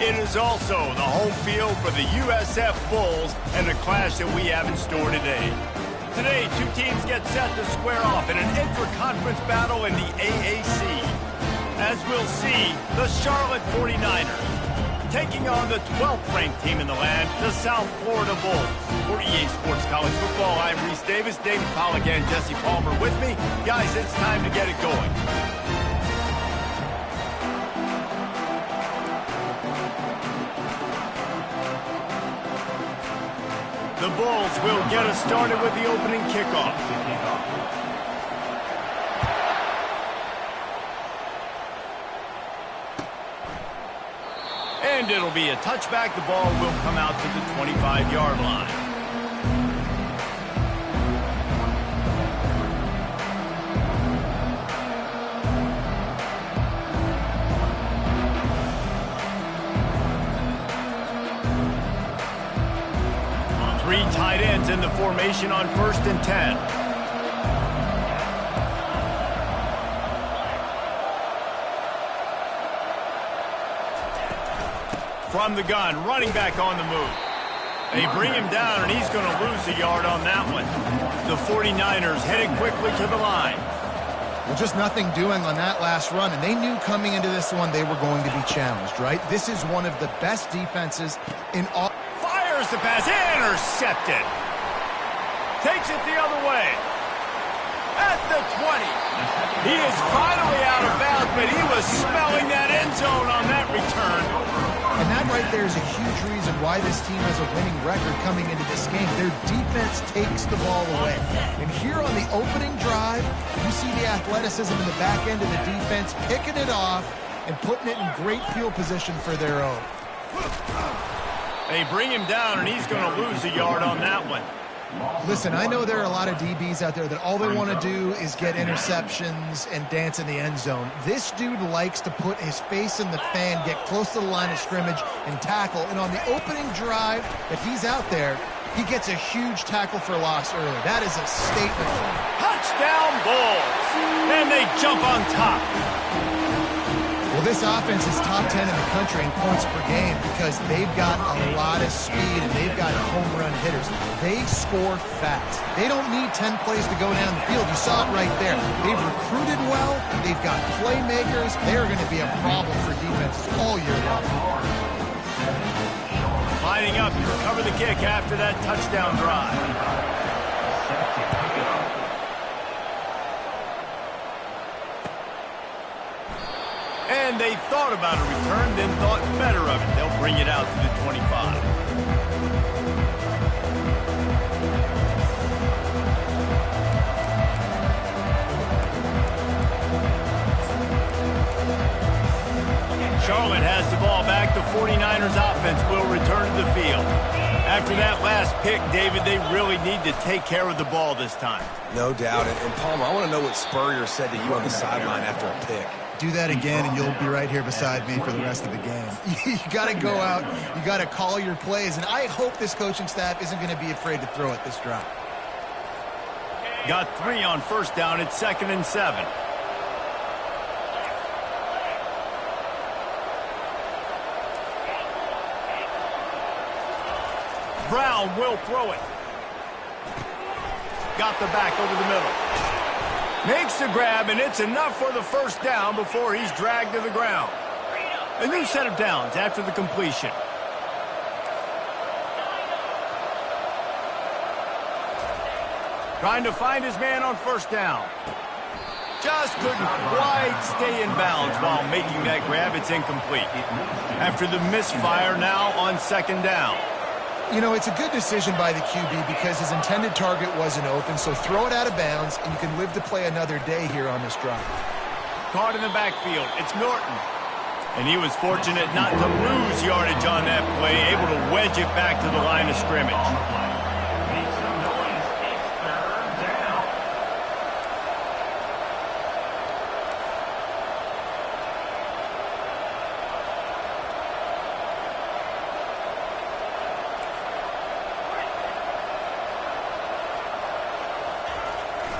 It is also the home field for the USF Bulls and the clash that we have in store today. Today, two teams get set to square off in an intra-conference battle in the AAC. As we'll see, the Charlotte 49ers taking on the 12th-ranked team in the land, the South Florida Bulls. For EA Sports College Football, I'm Reese Davis, David Pollack, and Jesse Palmer with me. Guys, it's time to get it going. The Bulls will get us started with the opening kickoff. And it'll be a touchback. The ball will come out to the 25-yard line. Three tight ends in the formation on 1st and 10. From the gun, running back on the move. They bring him down, and he's going to lose a yard on that one. The 49ers headed quickly to the line. Well, just nothing doing on that last run, and they knew coming into this one they were going to be challenged, right? This is one of the best defenses in all. Fires the pass, intercepted. Takes it the other way. At the 20. He is finally out of bounds, but he was smelling that end zone on that return. And that right there is a huge reason why this team has a winning record coming into this game. Their defense takes the ball away. And here on the opening drive, you see the athleticism in the back end of the defense, picking it off and putting it in great field position for their own. They bring him down, and he's going to lose a yard on that one. Listen, I know there are a lot of DBs out there that all they want to do is get interceptions and dance in the end zone. This dude likes to put his face in the fan, get close to the line of scrimmage, and tackle. And on the opening drive that he's out there, he gets a huge tackle for loss early. That is a statement. Touchdown Bulls! And they jump on top. Well, this offense is top 10 in the country in points per game because they've got a lot of speed and they've got home run hitters. They score fast. They don't need 10 plays to go down the field. You saw it right there. They've recruited well. They've got playmakers. They're going to be a problem for defenses all year long. Lining up to recover the kick after that touchdown drive. And they thought about a return, then thought better of it. They'll bring it out to the 25. Charlotte has the ball back. The 49ers offense will return to the field. After that last pick, David, they really need to take care of the ball this time. No doubt. And Palmer, I want to know what Spurrier said to you on the sideline after a pick. Do that again, and you'll be right here beside me for the rest of the game. You got to go out. You got to call your plays, and I hope this coaching staff isn't going to be afraid to throw it this drive. Got 3 on 1st down. It's 2nd and 7. Brown will throw it. Got the back over the middle. Makes the grab, and it's enough for the 1st down before he's dragged to the ground. A new set of downs after the completion. Trying to find his man on 1st down. Just couldn't quite stay in bounds while making that grab. It's incomplete. After the misfire, now on 2nd down. You know, it's a good decision by the QB because his intended target wasn't open, so throw it out of bounds, and you can live to play another day here on this drive. Caught in the backfield. It's Norton. And he was fortunate not to lose yardage on that play, able to wedge it back to the line of scrimmage.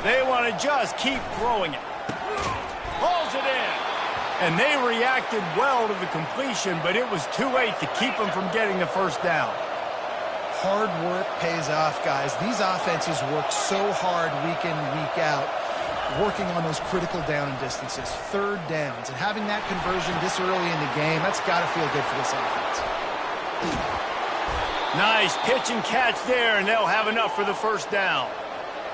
They want to just keep throwing it. Pulls it in. And they reacted well to the completion, but it was too late to keep them from getting the first down. Hard work pays off, guys. These offenses work so hard week in, week out, working on those critical down and distances, third downs, and having that conversion this early in the game, that's got to feel good for this offense. Nice pitch and catch there, and they'll have enough for the first down.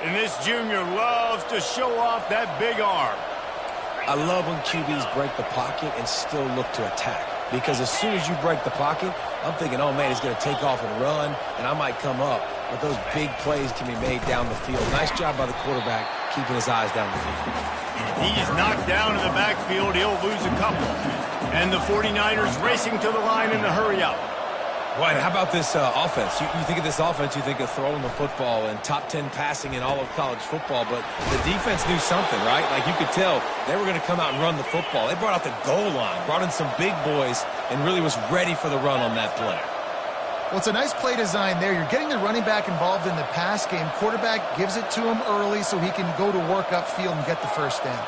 And this junior loves to show off that big arm. I love when QBs break the pocket and still look to attack. Because as soon as you break the pocket, I'm thinking, oh, man, he's going to take off and run, and I might come up. But those big plays can be made down the field. Nice job by the quarterback keeping his eyes down the field. He's knocked down in the backfield. He'll lose a couple. And the 49ers racing to the line in the hurry-up. Right, how about this offense? You think of this offense, you think of throwing the football and top 10 passing in all of college football, but the defense knew something, right? Like you could tell they were going to come out and run the football. They brought out the goal line, brought in some big boys, and really was ready for the run on that play. Well, it's a nice play design there. You're getting the running back involved in the pass game. Quarterback gives it to him early so he can go to work upfield and get the first down.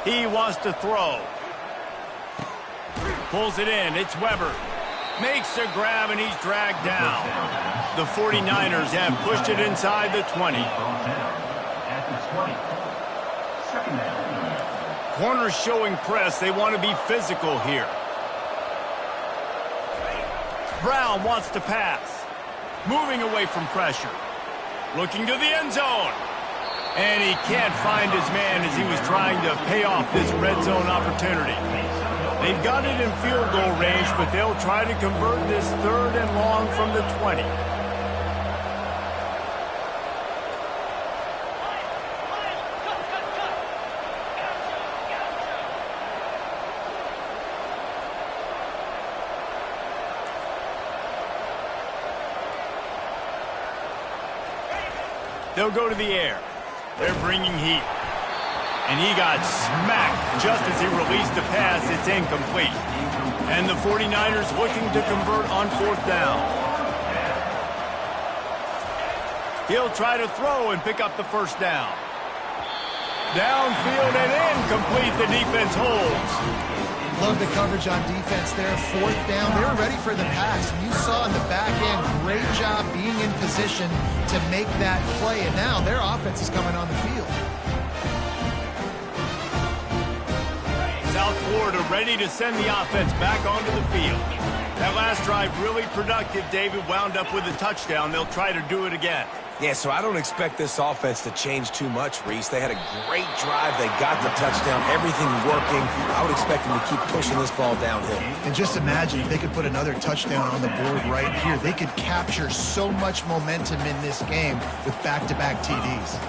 He wants to throw. Pulls it in. It's Weber. Makes a grab, and he's dragged down. The 49ers have pushed it inside the 20. Corners showing press. They want to be physical here. Brown wants to pass. Moving away from pressure. Looking to the end zone. And he can't find his man as he was trying to pay off this red zone opportunity. They've got it in field goal range, but they'll try to convert this third and long from the 20. They'll go to the air. They're bringing heat. And he got smacked just as he released the pass. It's incomplete. And the 49ers looking to convert on fourth down. He'll try to throw and pick up the first down. Downfield and incomplete. The defense holds. Love the coverage on defense there. Fourth down. They were ready for the pass. And you saw in the back end, great job being in position to make that play. And now their offense is coming on the field. South Florida ready to send the offense back onto the field. That last drive really productive. David wound up with a touchdown. They'll try to do it again. Yeah, so I don't expect this offense to change too much, Reese. They had a great drive. They got the touchdown. Everything working. I would expect them to keep pushing this ball downhill. And just imagine if they could put another touchdown on the board right here. They could capture so much momentum in this game with back-to-back TDs.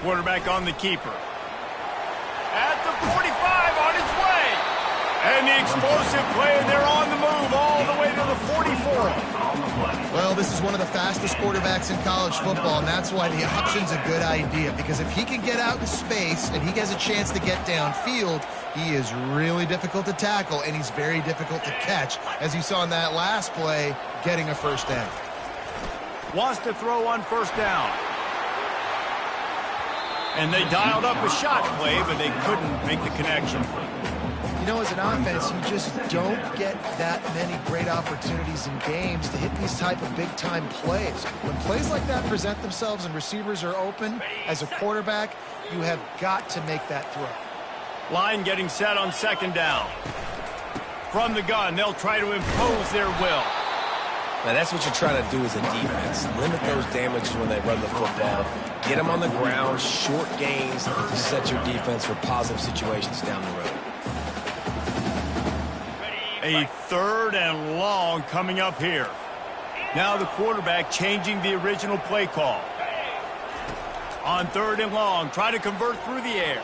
Quarterback on the keeper. At the 45, on his way. And the explosive play, and they're on the move all the way to the 44. Well, this is one of the fastest quarterbacks in college football, and that's why the option's a good idea, because if he can get out in space and he has a chance to get downfield, he is really difficult to tackle, and he's very difficult to catch, as you saw in that last play, getting a first down. Wants to throw on first down. And they dialed up a shot play, but they couldn't make the connection. You know, as an offense, you just don't get that many great opportunities in games to hit these type of big-time plays. When plays like that present themselves and receivers are open, as a quarterback, you have got to make that throw. Line getting set on second down. From the gun, they'll try to impose their will. Now, that's what you're trying to do as a defense. Limit those damages when they run the football. Get them on the ground, short gains to set your defense for positive situations down the road. A third and long coming up here. Now the quarterback changing the original play call. On third and long, try to convert through the air.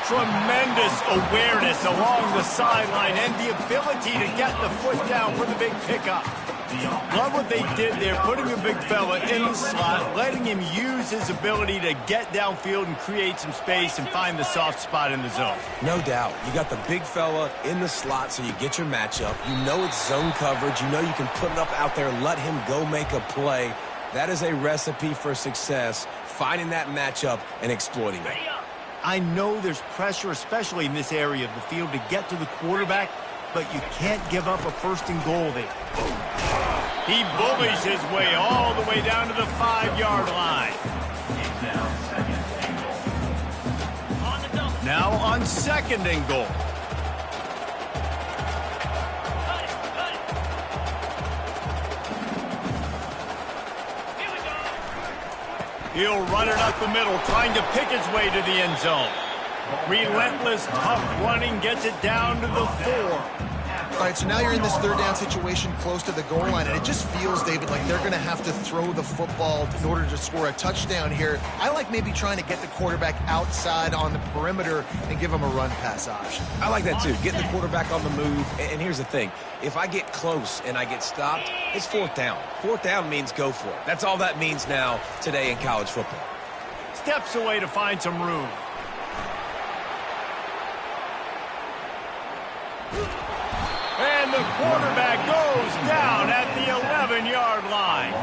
Tremendous awareness along the sideline and the ability to get the foot down for the big pickup. Love what they did there, putting a big fella in the slot, letting him use his ability to get downfield and create some space and find the soft spot in the zone. No doubt. You got the big fella in the slot, so you get your matchup. You know it's zone coverage. You know you can put it up out there and let him go make a play. That is a recipe for success, finding that matchup and exploiting it. I know there's pressure, especially in this area of the field, to get to the quarterback, but you can't give up a 1st and goal there. He bullies his way all the way down to the 5-yard line. Now on 2nd and goal. He'll run it up the middle, trying to pick his way to the end zone. Relentless, tough running gets it down to the 4. All right, so now you're in this 3rd down situation close to the goal line, and it just feels, David, like they're going to have to throw the football in order to score a touchdown here. I like maybe trying to get the quarterback outside on the perimeter and give him a run-pass option. I like that, too. Getting the quarterback on the move. And here's the thing. If I get close and I get stopped, it's 4th down. 4th down means go for it. That's all that means now today in college football. Steps away to find some room. And the quarterback goes down at the 11-yard line.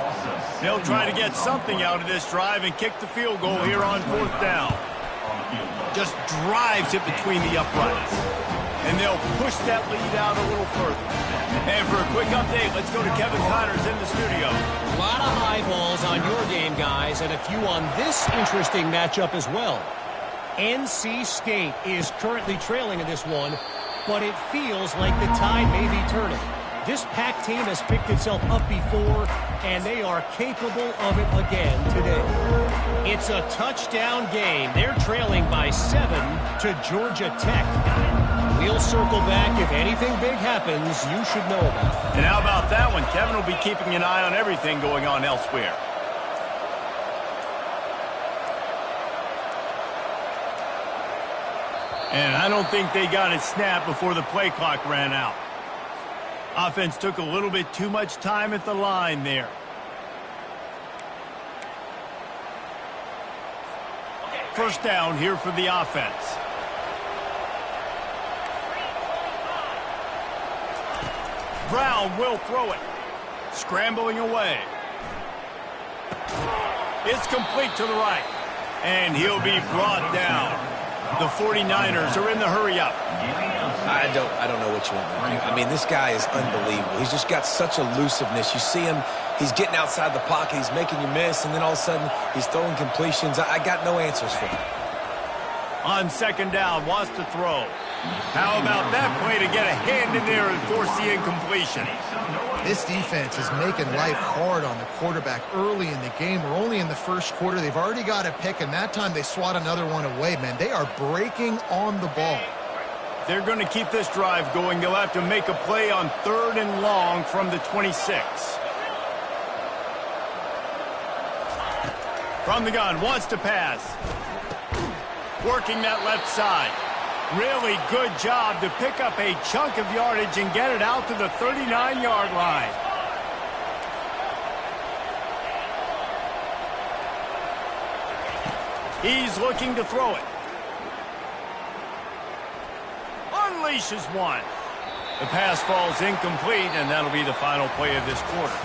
They'll try to get something out of this drive and kick the field goal here on 4th down. Just drives it between the uprights. And they'll push that lead out a little further. And for a quick update, let's go to Kevin Connors in the studio. A lot of eyeballs on your game, guys, and a few on this interesting matchup as well. NC State is currently trailing in this one, but it feels like the tide may be turning. This Pac team has picked itself up before, and they are capable of it again today. It's a touchdown game. They're trailing by 7 to Georgia Tech. We'll circle back. If anything big happens, you should know about it. And how about that one? Kevin will be keeping an eye on everything going on elsewhere. And I don't think they got it snapped before the play clock ran out. Offense took a little bit too much time at the line there. First down here for the offense. Brown will throw it. Scrambling away. It's complete to the right. And he'll be brought down. The 49ers are in the hurry-up. I don't know what you want to do. I mean, this guy is unbelievable. He's just got such elusiveness. You see him, he's getting outside the pocket, he's making you miss, and then all of a sudden he's throwing completions. I got no answers for him. On 2nd down, wants to throw. How about that play to get a hand in there and force the incompletion? This defense is making life hard on the quarterback early in the game. We're only in the 1st quarter. They've already got a pick, and that time they swat another one away, man. They are breaking on the ball. They're going to keep this drive going. They'll have to make a play on 3rd and long from the 26. From the gun, wants to pass. Working that left side. Really good job to pick up a chunk of yardage and get it out to the 39-yard line. He's looking to throw it. Unleashes one. The pass falls incomplete, and that'll be the final play of this quarter.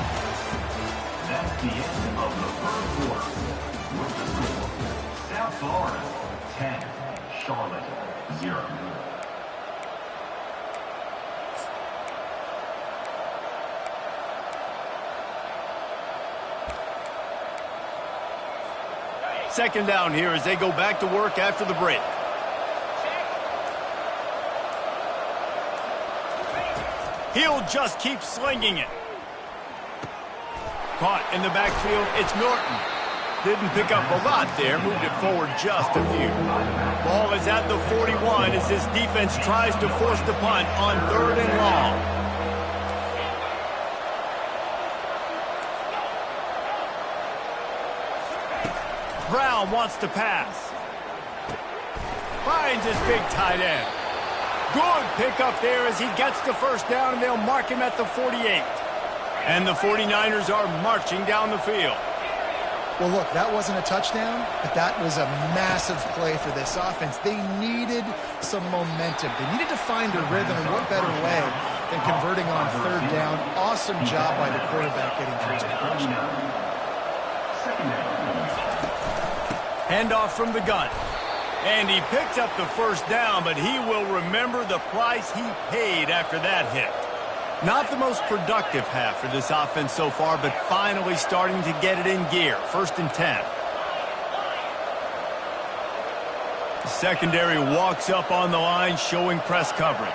That's the end of the 3rd quarter. With the score, South Florida 10, Charlotte 0. Second down here as they go back to work after the break. He'll just keep slinging it. Caught in the backfield, it's Norton. Didn't pick up a lot there, moved it forward just a few. Ball is at the 41 as this defense tries to force the punt on 3rd and long. Brown wants to pass. Finds his big tight end. Good pickup there as he gets the first down, and they'll mark him at the 48. And the 49ers are marching down the field. Well, look, that wasn't a touchdown, but that was a massive play for this offense. They needed some momentum. They needed to find a rhythm, and what better way than converting on third down. Awesome job by the quarterback getting through his progression. Handoff from the gun. And he picks up the first down, but he will remember the price he paid after that hit. Not the most productive half for this offense so far, but finally starting to get it in gear. 1st and 10. The secondary walks up on the line, showing press coverage.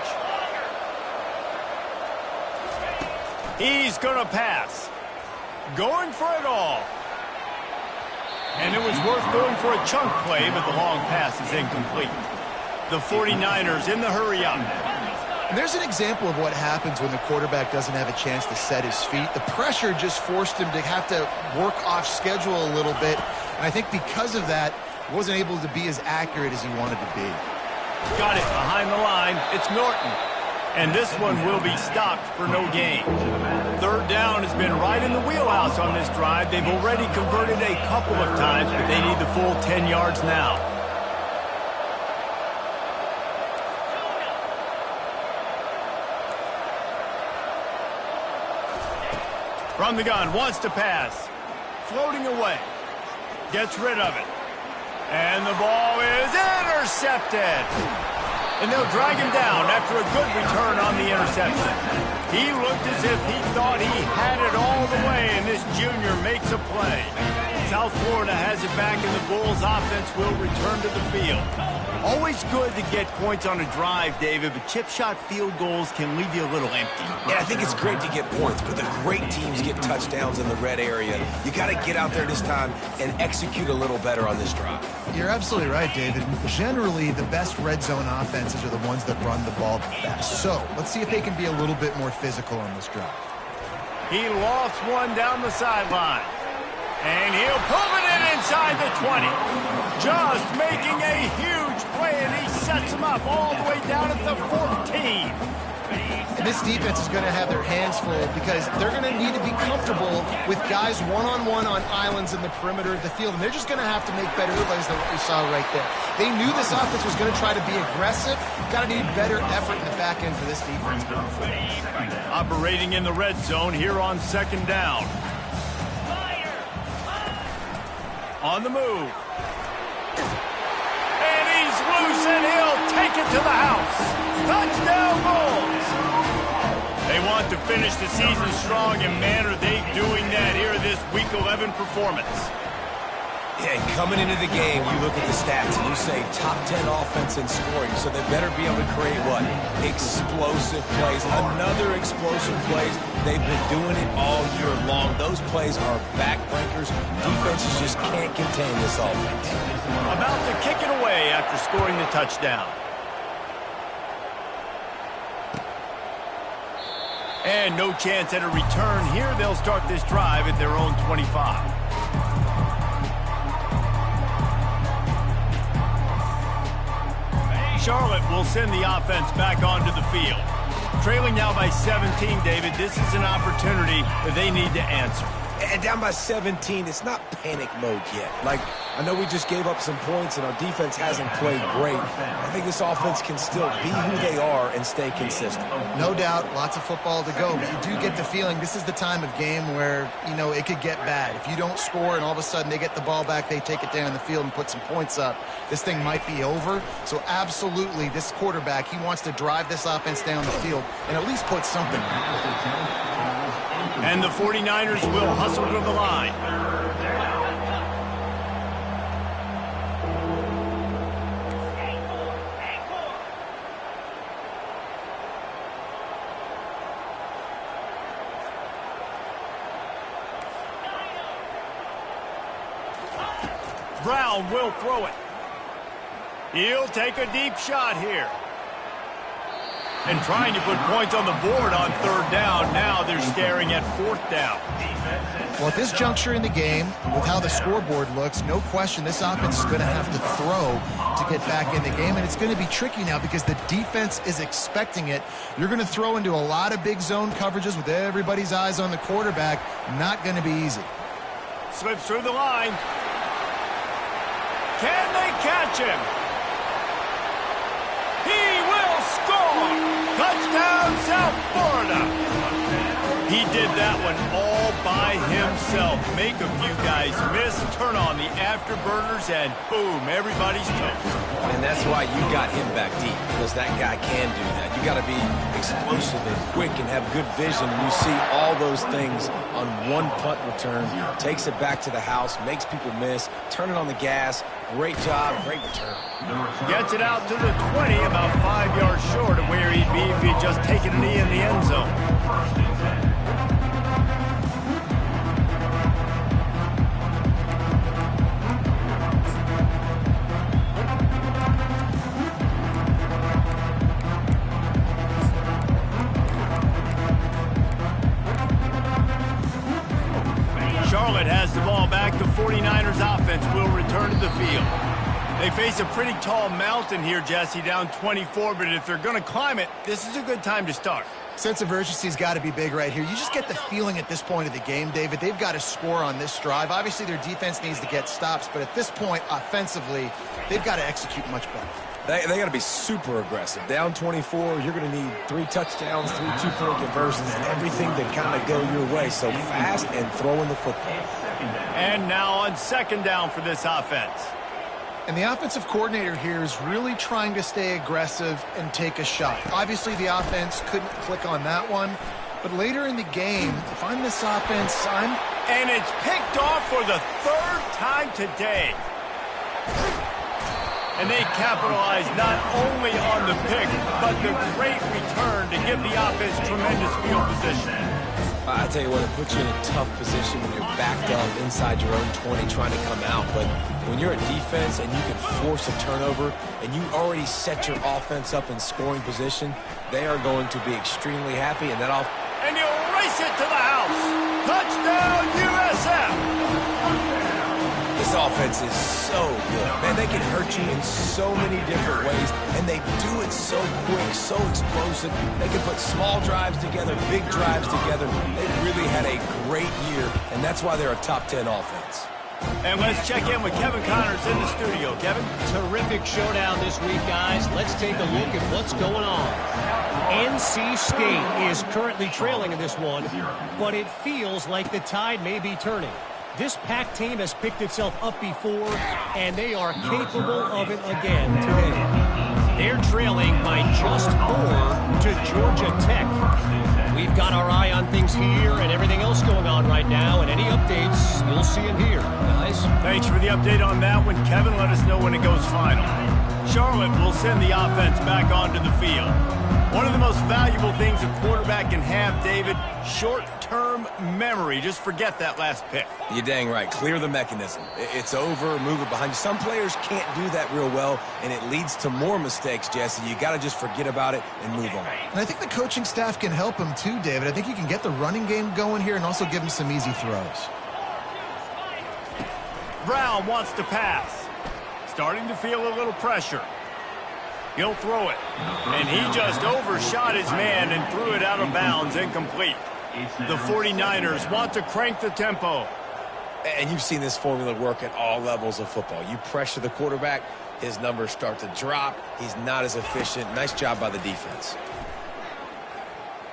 He's going to pass. Going for it all. And it was worth going for a chunk play, but the long pass is incomplete. The 49ers in the hurry up. And there's an example of what happens when the quarterback doesn't have a chance to set his feet. The pressure just forced him to have to work off schedule a little bit. And I think because of that, he wasn't able to be as accurate as he wanted to be. Got it behind the line. It's Norton. And this one will be stopped for no gain. Third down has been right in the wheelhouse on this drive. They've already converted a couple of times, but they need the full 10 yards now. From the gun, wants to pass. Floating away. Gets rid of it. And the ball is intercepted. And they'll drag him down after a good return on the interception. He looked as if he thought he had it all the way, and this junior makes a play. South Florida has it back, and the Bulls offense will return to the field. Always good to get points on a drive, David, but chip shot field goals can leave you a little empty. Yeah, I think it's great to get points, but the great teams get touchdowns in the red area. You got to get out there this time and execute a little better on this drive. You're absolutely right, David. Generally, the best red zone offenses are the ones that run the ball the best. So let's see if they can be a little bit more physical on this drive. He lost one down the sideline. And he'll pull it in inside the 20. Just making a huge play, and he sets him up all the way down at the 14. And this defense is going to have their hands full because they're going to need to be comfortable with guys one-on-one on islands in the perimeter of the field. And they're just going to have to make better plays than what we saw right there. They knew this offense was going to try to be aggressive. Got to need better effort in the back end for this defense. Operating in the red zone here on 2nd down. On the move. And he's loose, and he'll take it to the house. Touchdown, Bulls! They want to finish the season strong, and man, are they doing that here in this Week 11 performance. Yeah, coming into the game, you look at the stats and you say top 10 offense in scoring, so they better be able to create what? Explosive plays. Another explosive plays. They've been doing it all year long. Those plays are backbreakers. Defenses just can't contain this offense. About to kick it away after scoring the touchdown. And no chance at a return here. They'll start this drive at their own 25. Charlotte will send the offense back onto the field. Trailing now by 17, David. This is an opportunity that they need to answer. And down by 17, it's not panic mode yet. Like, I know we just gave up some points and our defense hasn't played great. I think this offense can still be who they are and stay consistent. No doubt, lots of football to go, but you do get the feeling this is the time of game where, you know, it could get bad. If you don't score and all of a sudden they get the ball back, they take it down the field and put some points up, this thing might be over. So absolutely, this quarterback, he wants to drive this offense down the field and at least put something on. And the 49ers will hustle to the line. Brown will throw it. He'll take a deep shot here. And trying to put points on the board on 3rd down. Now they're staring at 4th down. Well, at this juncture in the game, with how the scoreboard looks, no question this offense is going to have to throw to get back in the game, and it's going to be tricky now because the defense is expecting it. You're going to throw into a lot of big zone coverages with everybody's eyes on the quarterback. Not going to be easy. Slips through the line. Can they catch him? He will score! Touchdown, South Florida! He did that one all by himself. Make a few guys miss, turn on the afterburners, and boom, everybody's toast. And that's why you got him back deep, because that guy can do that. You got to be explosive and quick and have good vision, and you see all those things on one punt return. Takes it back to the house, makes people miss, turn it on the gas. Great job, great return. Gets it out to the 20, about 5 yards short of where he'd be if he'd just taken a knee in the end zone. Charlotte has the ball back. The 49ers offense will return to the field. They face a pretty tall mountain here, Jesse, down 24, but if they're going to climb it, this is a good time to start. Sense of urgency's got to be big right here. You just get the feeling at this point of the game, David, they've got to score on this drive. Obviously, their defense needs to get stops, but at this point, offensively, they've got to execute much better. They got to be super aggressive. Down 24, you're going to need 3 touchdowns, 3 two-point conversions, and everything to kind of go your way. So fast and throwing the football. And now on second down for this offense. And the offensive coordinator here is really trying to stay aggressive and take a shot. Obviously, the offense couldn't click on that one. But later in the game, if I'm this offense, And it's picked off for the 3rd time today. And they capitalize not only on the pick, but the great return to give the offense tremendous field position. I tell you what, it puts you in a tough position when you're backed up inside your own 20 trying to come out. But when you're a defense and you can force a turnover and you already set your offense up in scoring position, they are going to be extremely happy. And And he'll race it to the house. Touchdown, USF! This offense is so good. Man, they can hurt you in so many different ways, and they do it so quick, so explosive. They can put small drives together, big drives together. They've really had a great year, and that's why they're a top 10 offense. And let's check in with Kevin Connors in the studio. Kevin? Terrific showdown this week, guys. Let's take a look at what's going on. NC State is currently trailing in this one, but it feels like the tide may be turning. This Pac team has picked itself up before, and they are capable of it again today. They're trailing by just 4 to Georgia Tech. We've got our eye on things here and everything else going on right now, and any updates, you'll see them here. Guys? Thanks for the update on that one, Kevin. Let us know when it goes final. Charlotte will send the offense back onto the field. One of the most valuable things a quarterback can have, David, short-term memory. Just forget that last pick. You're dang right. Clear the mechanism. It's over, move it behind you. Some players can't do that real well, and it leads to more mistakes, Jesse. You got to just forget about it and move on. And I think the coaching staff can help him too, David. I think you can get the running game going here and also give him some easy throws. Brown wants to pass. Starting to feel a little pressure. He'll throw it. And he just overshot his man and threw it out of bounds, incomplete. The 49ers want to crank the tempo. And you've seen this formula work at all levels of football. You pressure the quarterback, his numbers start to drop. He's not as efficient. Nice job by the defense.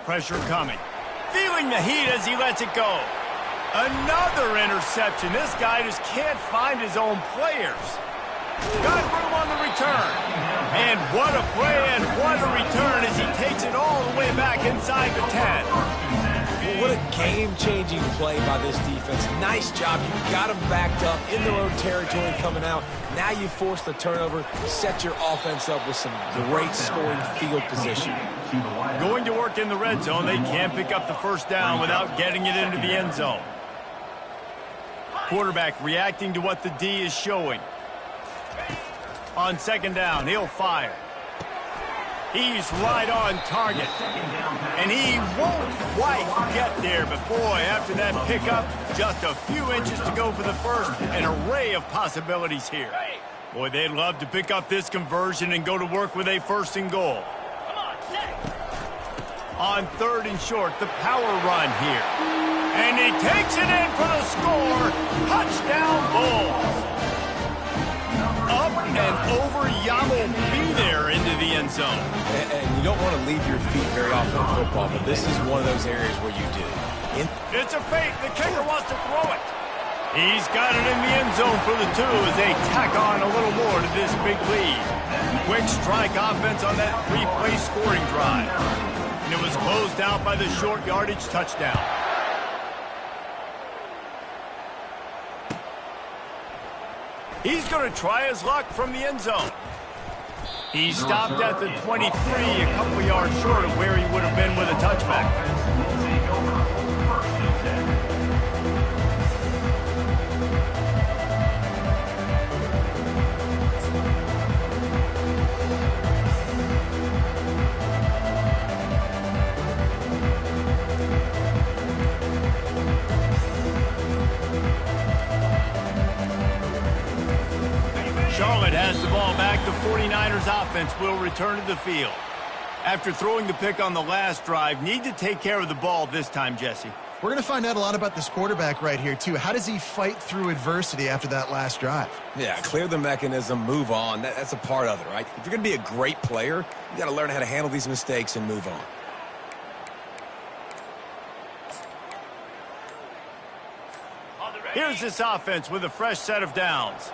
Pressure coming. Feeling the heat as he lets it go. Another interception. This guy just can't find his own players. Got room on the return. And what a play and what a return as he takes it all the way back inside the 10. What a game-changing play by this defense. Nice job. You got them backed up in their own territory coming out. Now you force the turnover, set your offense up with some great scoring field position. Going to work in the red zone. They can't pick up the first down without getting it into the end zone. Quarterback reacting to what the D is showing. On second down, he'll fire. He's right on target. And he won't quite get there, but boy, after that pickup, just a few inches to go for the first. An array of possibilities here. Boy, they'd love to pick up this conversion and go to work with a first and goal. On third and short, the power run here. And he takes it in for the score. Touchdown Bulls. Up and over Yamo be there into the end zone. And you don't want to leave your feet very often in football, but this is one of those areas where you do. It's a fake. The kicker wants to throw it. He's got it in the end zone for the 2 as they tack on a little more to this big lead. Quick strike offense on that 3-play scoring drive. And it was closed out by the short yardage touchdown. He's going to try his luck from the end zone. He stopped at the 23, a couple yards short of where he would have been with a touchback. Charlotte has the ball back. The 49ers offense will return to the field. After throwing the pick on the last drive, need to take care of the ball this time, Jesse. We're going to find out a lot about this quarterback right here, too. How does he fight through adversity after that last drive? Yeah, clear the mechanism, move on. That's a part of it, right? If you're going to be a great player, you got to learn how to handle these mistakes and move on. Here's this offense with a fresh set of downs.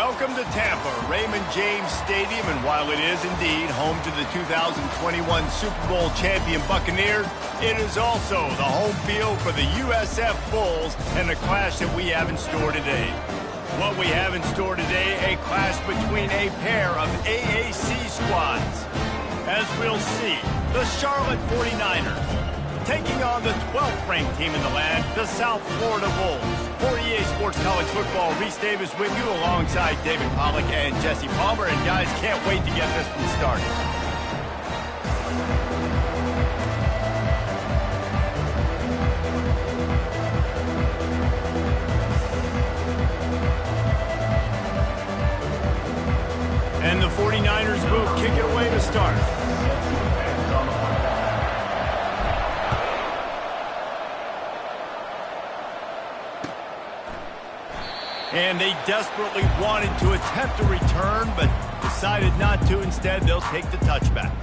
Welcome to Tampa, Raymond James Stadium, and while it is indeed home to the 2021 Super Bowl champion Buccaneers, it is also the home field for the USF Bulls and the clash that we have in store today. What we have in store today, a clash between a pair of AAC squads. As we'll see, the Charlotte 49ers taking on the 12th ranked team in the land, the South Florida Bulls. For EA Sports College Football, Reese Davis with you alongside David Pollack and Jesse Palmer. And guys, can't wait to get this one started. And the 49ers will kick it away to start. And they desperately wanted to attempt a return, but decided not to. Instead, they'll take the touchback.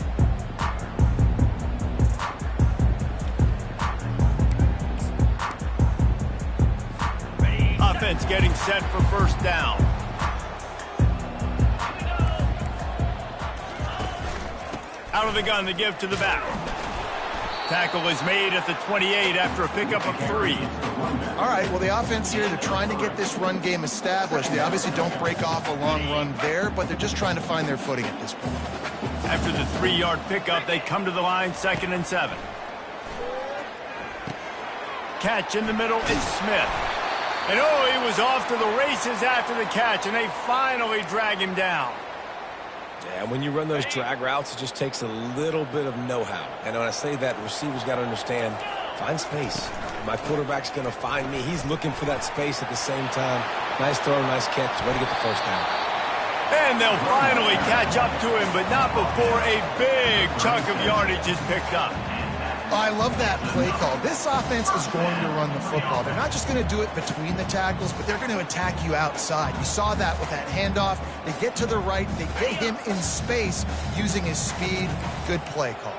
Offense getting set for first down. Out of the gun, the give to the back. Tackle is made at the 28 after a pickup of 3. All right, well, the offense here, they're trying to get this run game established. They obviously don't break off a long run there, but they're just trying to find their footing at this point. After the 3-yard pickup, they come to the line, 2nd and 7. Catch in the middle, it's Smith. And oh, he was off to the races after the catch, and they finally drag him down. Yeah, when you run those drag routes, it just takes a little bit of know-how. And when I say that, receivers got to understand, find space. My quarterback's going to find me. He's looking for that space at the same time. Nice throw, nice catch. Way to get the first down. And they'll finally catch up to him, but not before a big chunk of yardage is picked up. I love that play call. This offense is going to run the football. They're not just going to do it between the tackles, but they're going to attack you outside. You saw that with that handoff. They get to the right. They get him in space using his speed. Good play call.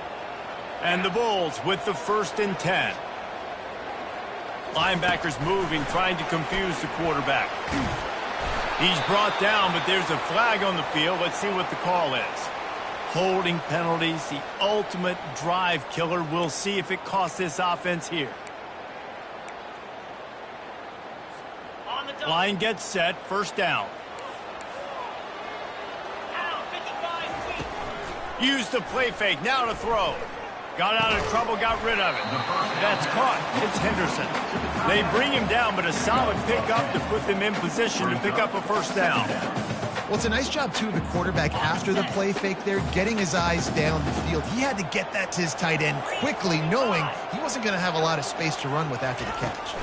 And the Bulls with the 1st and 10. Linebackers moving, trying to confuse the quarterback. He's brought down, but there's a flag on the field. Let's see what the call is. Holding penalties, the ultimate drive killer. We'll see if it costs this offense here. Line gets set, first down. Use the play fake, now to throw. Got out of trouble, got rid of it. That's caught. It's Henderson. They bring him down, but a solid pickup to put them in position to pick up a first down. Well, it's a nice job, too, of the quarterback after the play fake there, getting his eyes down the field. He had to get that to his tight end quickly, knowing he wasn't going to have a lot of space to run with after the catch.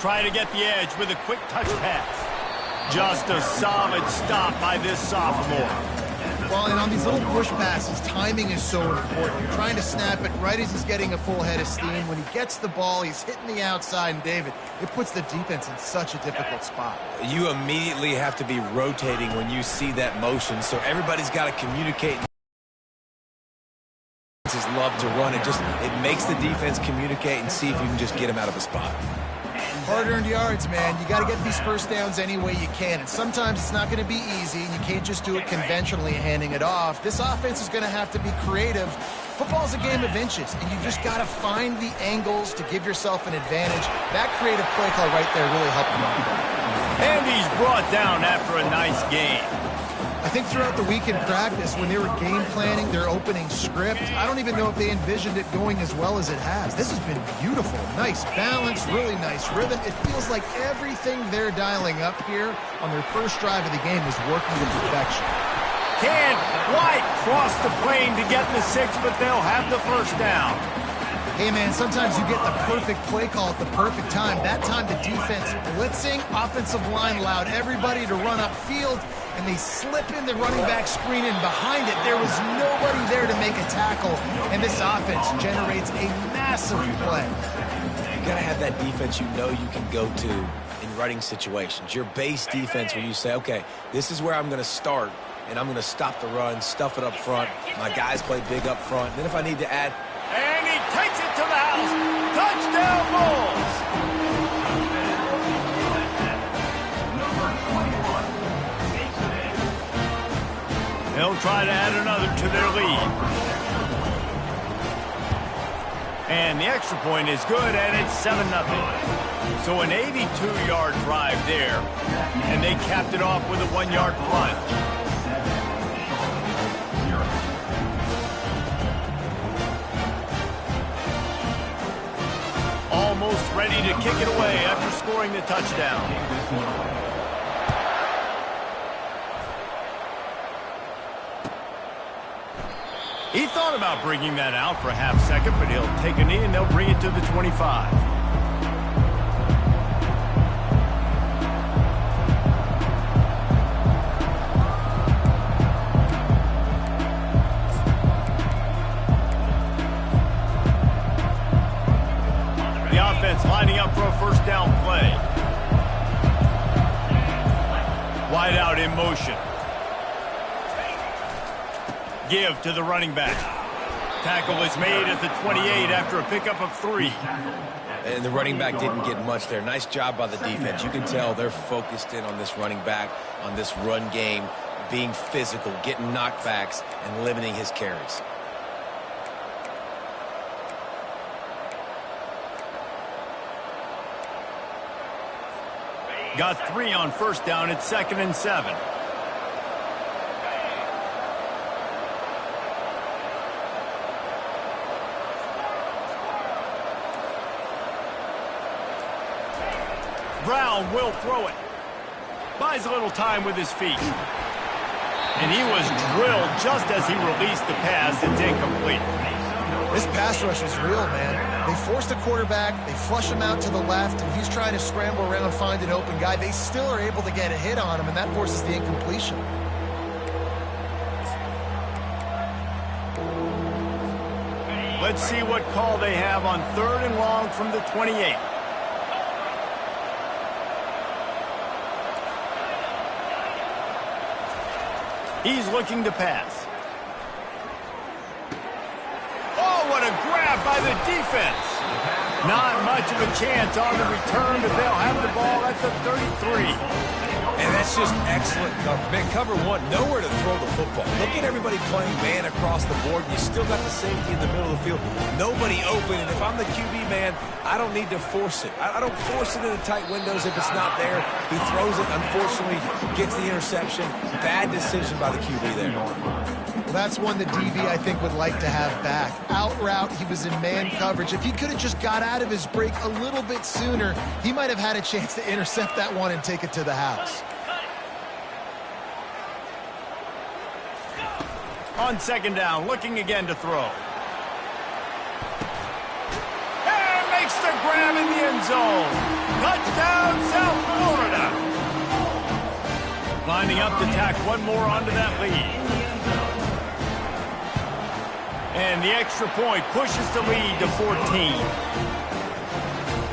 Try to get the edge with a quick touch pass. Just a solid stop by this sophomore. Well, and on these little push passes, timing is so important. You're trying to snap it right as he's getting a full head of steam. When he gets the ball, he's hitting the outside, and David, it puts the defense in such a difficult spot. You immediately have to be rotating when you see that motion, so everybody's got to communicate. Love to run it. It makes the defense communicate and see if you can just get him out of a spot. Hard-earned yards, man. You got to get these first downs any way you can. And sometimes it's not going to be easy, and you can't just do it conventionally handing it off. This offense is going to have to be creative. Football's a game of inches, and you've just got to find the angles to give yourself an advantage. That creative play call right there really helped him out. And he's brought down after a nice game. I think throughout the week in practice, when they were game planning their opening script, I don't even know if they envisioned it going as well as it has. This has been beautiful. Nice balance, really nice rhythm. It feels like everything they're dialing up here on their first drive of the game is working to perfection. Can't quite cross the plane to get the 6, but they'll have the first down. Hey, man, sometimes you get the perfect play call at the perfect time. That time the defense blitzing, offensive line allowed everybody to run upfield, and they slip in the running back screen, and behind it, there was nobody there to make a tackle, and this offense generates a massive play. You got to have that defense you know you can go to in running situations. Your base defense where you say, okay, this is where I'm going to start, and I'm going to stop the run, stuff it up front. My guys play big up front. Then if I need to add... And he takes it to the house. Touchdown, Bulls. They'll try to add another to their lead. And the extra point is good, and it's 7-0. So an 82-yard drive there, and they capped it off with a 1-yard plunge. Almost ready to kick it away after scoring the touchdown. He thought about bringing that out for a half second, but he'll take a knee and they'll bring it to the 25. The offense lining up for a first down play. Wide out in motion. Give to the running back. Tackle is made at the 28 after a pickup of 3. And the running back didn't get much there. Nice job by the defense. You can tell they're focused in on this running back, on this run game, being physical, getting knockbacks, and limiting his carries. Got 3 on first down. It's 2nd and 7. Brown will throw it. Buys a little time with his feet. And he was drilled just as he released the pass. It's incomplete. This pass rush is real, man. They force the quarterback, they flush him out to the left, and he's trying to scramble around, find an open guy. They still are able to get a hit on him, and that forces the incompletion. Let's see what call they have on 3rd and long from the 28. He's looking to pass. Oh, what a grab by the defense. Not much of a chance on the return, but they'll have the ball at the 33. And that's just excellent cover. Man, cover 1, nowhere to throw the football. Look at everybody playing man across the board. You still got the safety in the middle of the field. Nobody open, and if I'm the QB man, I don't need to force it. I don't force it into tight windows if it's not there. He throws it, unfortunately, gets the interception. Bad decision by the QB there. Well, that's one the DB, I think, would like to have back. Out route, he was in man coverage. If he could have just got out of his break a little bit sooner, he might have had a chance to intercept that one and take it to the house. On 2nd down, looking again to throw. And makes the grab in the end zone. Touchdown, South Florida. Lining up to tack one more onto that lead. And the extra point pushes the lead to 14.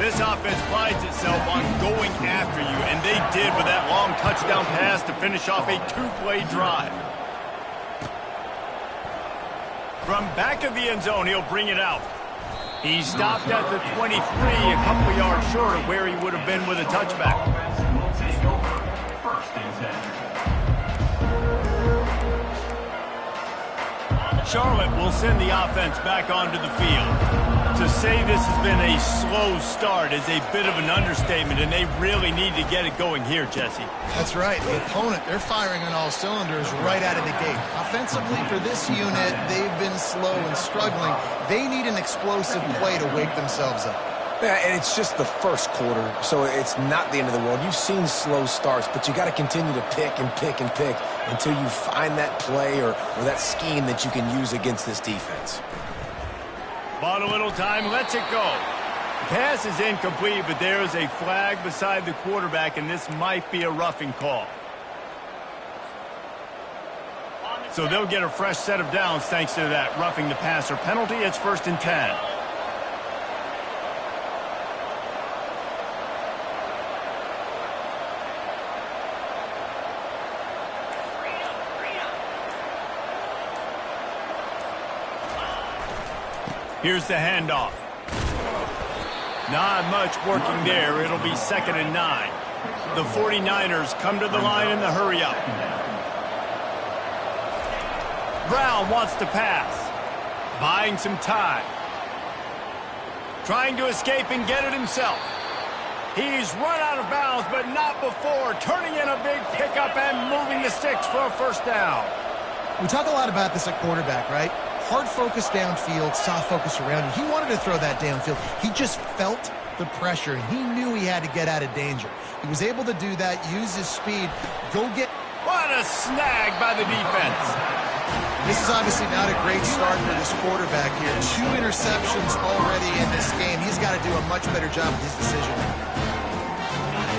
This offense prides itself on going after you, and they did with that long touchdown pass to finish off a 2-play drive. From back of the end zone, he'll bring it out. He stopped at the 23, a couple of yards short of where he would have been with a touchback. Will take over 1st and 10. Charlotte will send the offense back onto the field. To say this has been a slow start is a bit of an understatement, and they really need to get it going here, Jesse. That's right. The opponent, they're firing on all cylinders right out of the gate. Offensively, for this unit, they've been slow and struggling. They need an explosive play to wake themselves up. Yeah, and it's just the first quarter, so it's not the end of the world. You've seen slow starts, but you got to continue to pick and pick and pick until you find that play or that scheme that you can use against this defense. Bought a little time, lets it go. Pass is incomplete, but there is a flag beside the quarterback, and this might be a roughing call. So they'll get a fresh set of downs thanks to that roughing the passer penalty. It's 1st and 10. Here's the handoff. Not much working there. It'll be 2nd and 9. The 49ers come to the line in the hurry up. Brown wants to pass. Buying some time. Trying to escape and get it himself. He's run out of bounds, but not before turning in a big pickup and moving the sticks for a first down. We talk a lot about this at quarterback, right? Hard focus downfield, soft focus around you. He wanted to throw that downfield. He just felt the pressure. He knew he had to get out of danger. He was able to do that, use his speed, go get... What a snag by the defense. This is obviously not a great start for this quarterback here. 2 interceptions already in this game. He's got to do a much better job with his decision.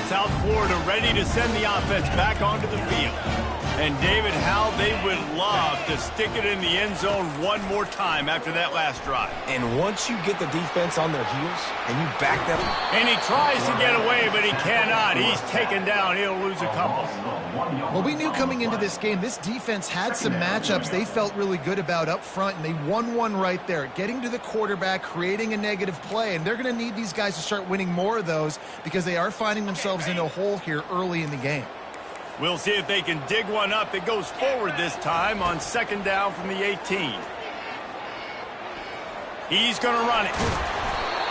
South Florida ready to send the offense back onto the field. And David, how they would love to stick it in the end zone one more time after that last drive. And once you get the defense on their heels and you back them... And he tries to get away, but he cannot. He's taken down. He'll lose a couple. Well, we knew coming into this game, this defense had some matchups they felt really good about up front, and they won one right there, getting to the quarterback, creating a negative play, and they're going to need these guys to start winning more of those because they are finding themselves in a hole here early in the game. We'll see if they can dig one up that goes forward this time on second down from the 18. He's going to run it.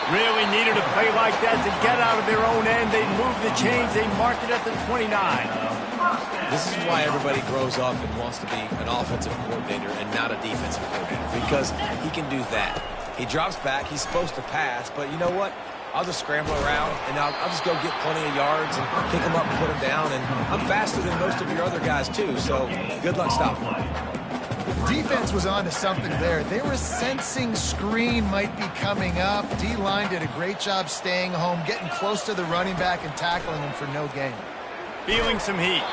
Really needed a play like that to get out of their own end. They move the chains. They mark it at the 29. This is why everybody grows up and wants to be an offensive coordinator and not a defensive coordinator, because he can do that. He drops back. He's supposed to pass, but you know what? I'll just scramble around, and I'll just go get plenty of yards and pick them up and put them down. And I'm faster than most of your other guys, too, so good luck stopping me. Defense was on to something there. They were sensing screen might be coming up. D-line did a great job staying home, getting close to the running back and tackling him for no gain. Feeling some heat.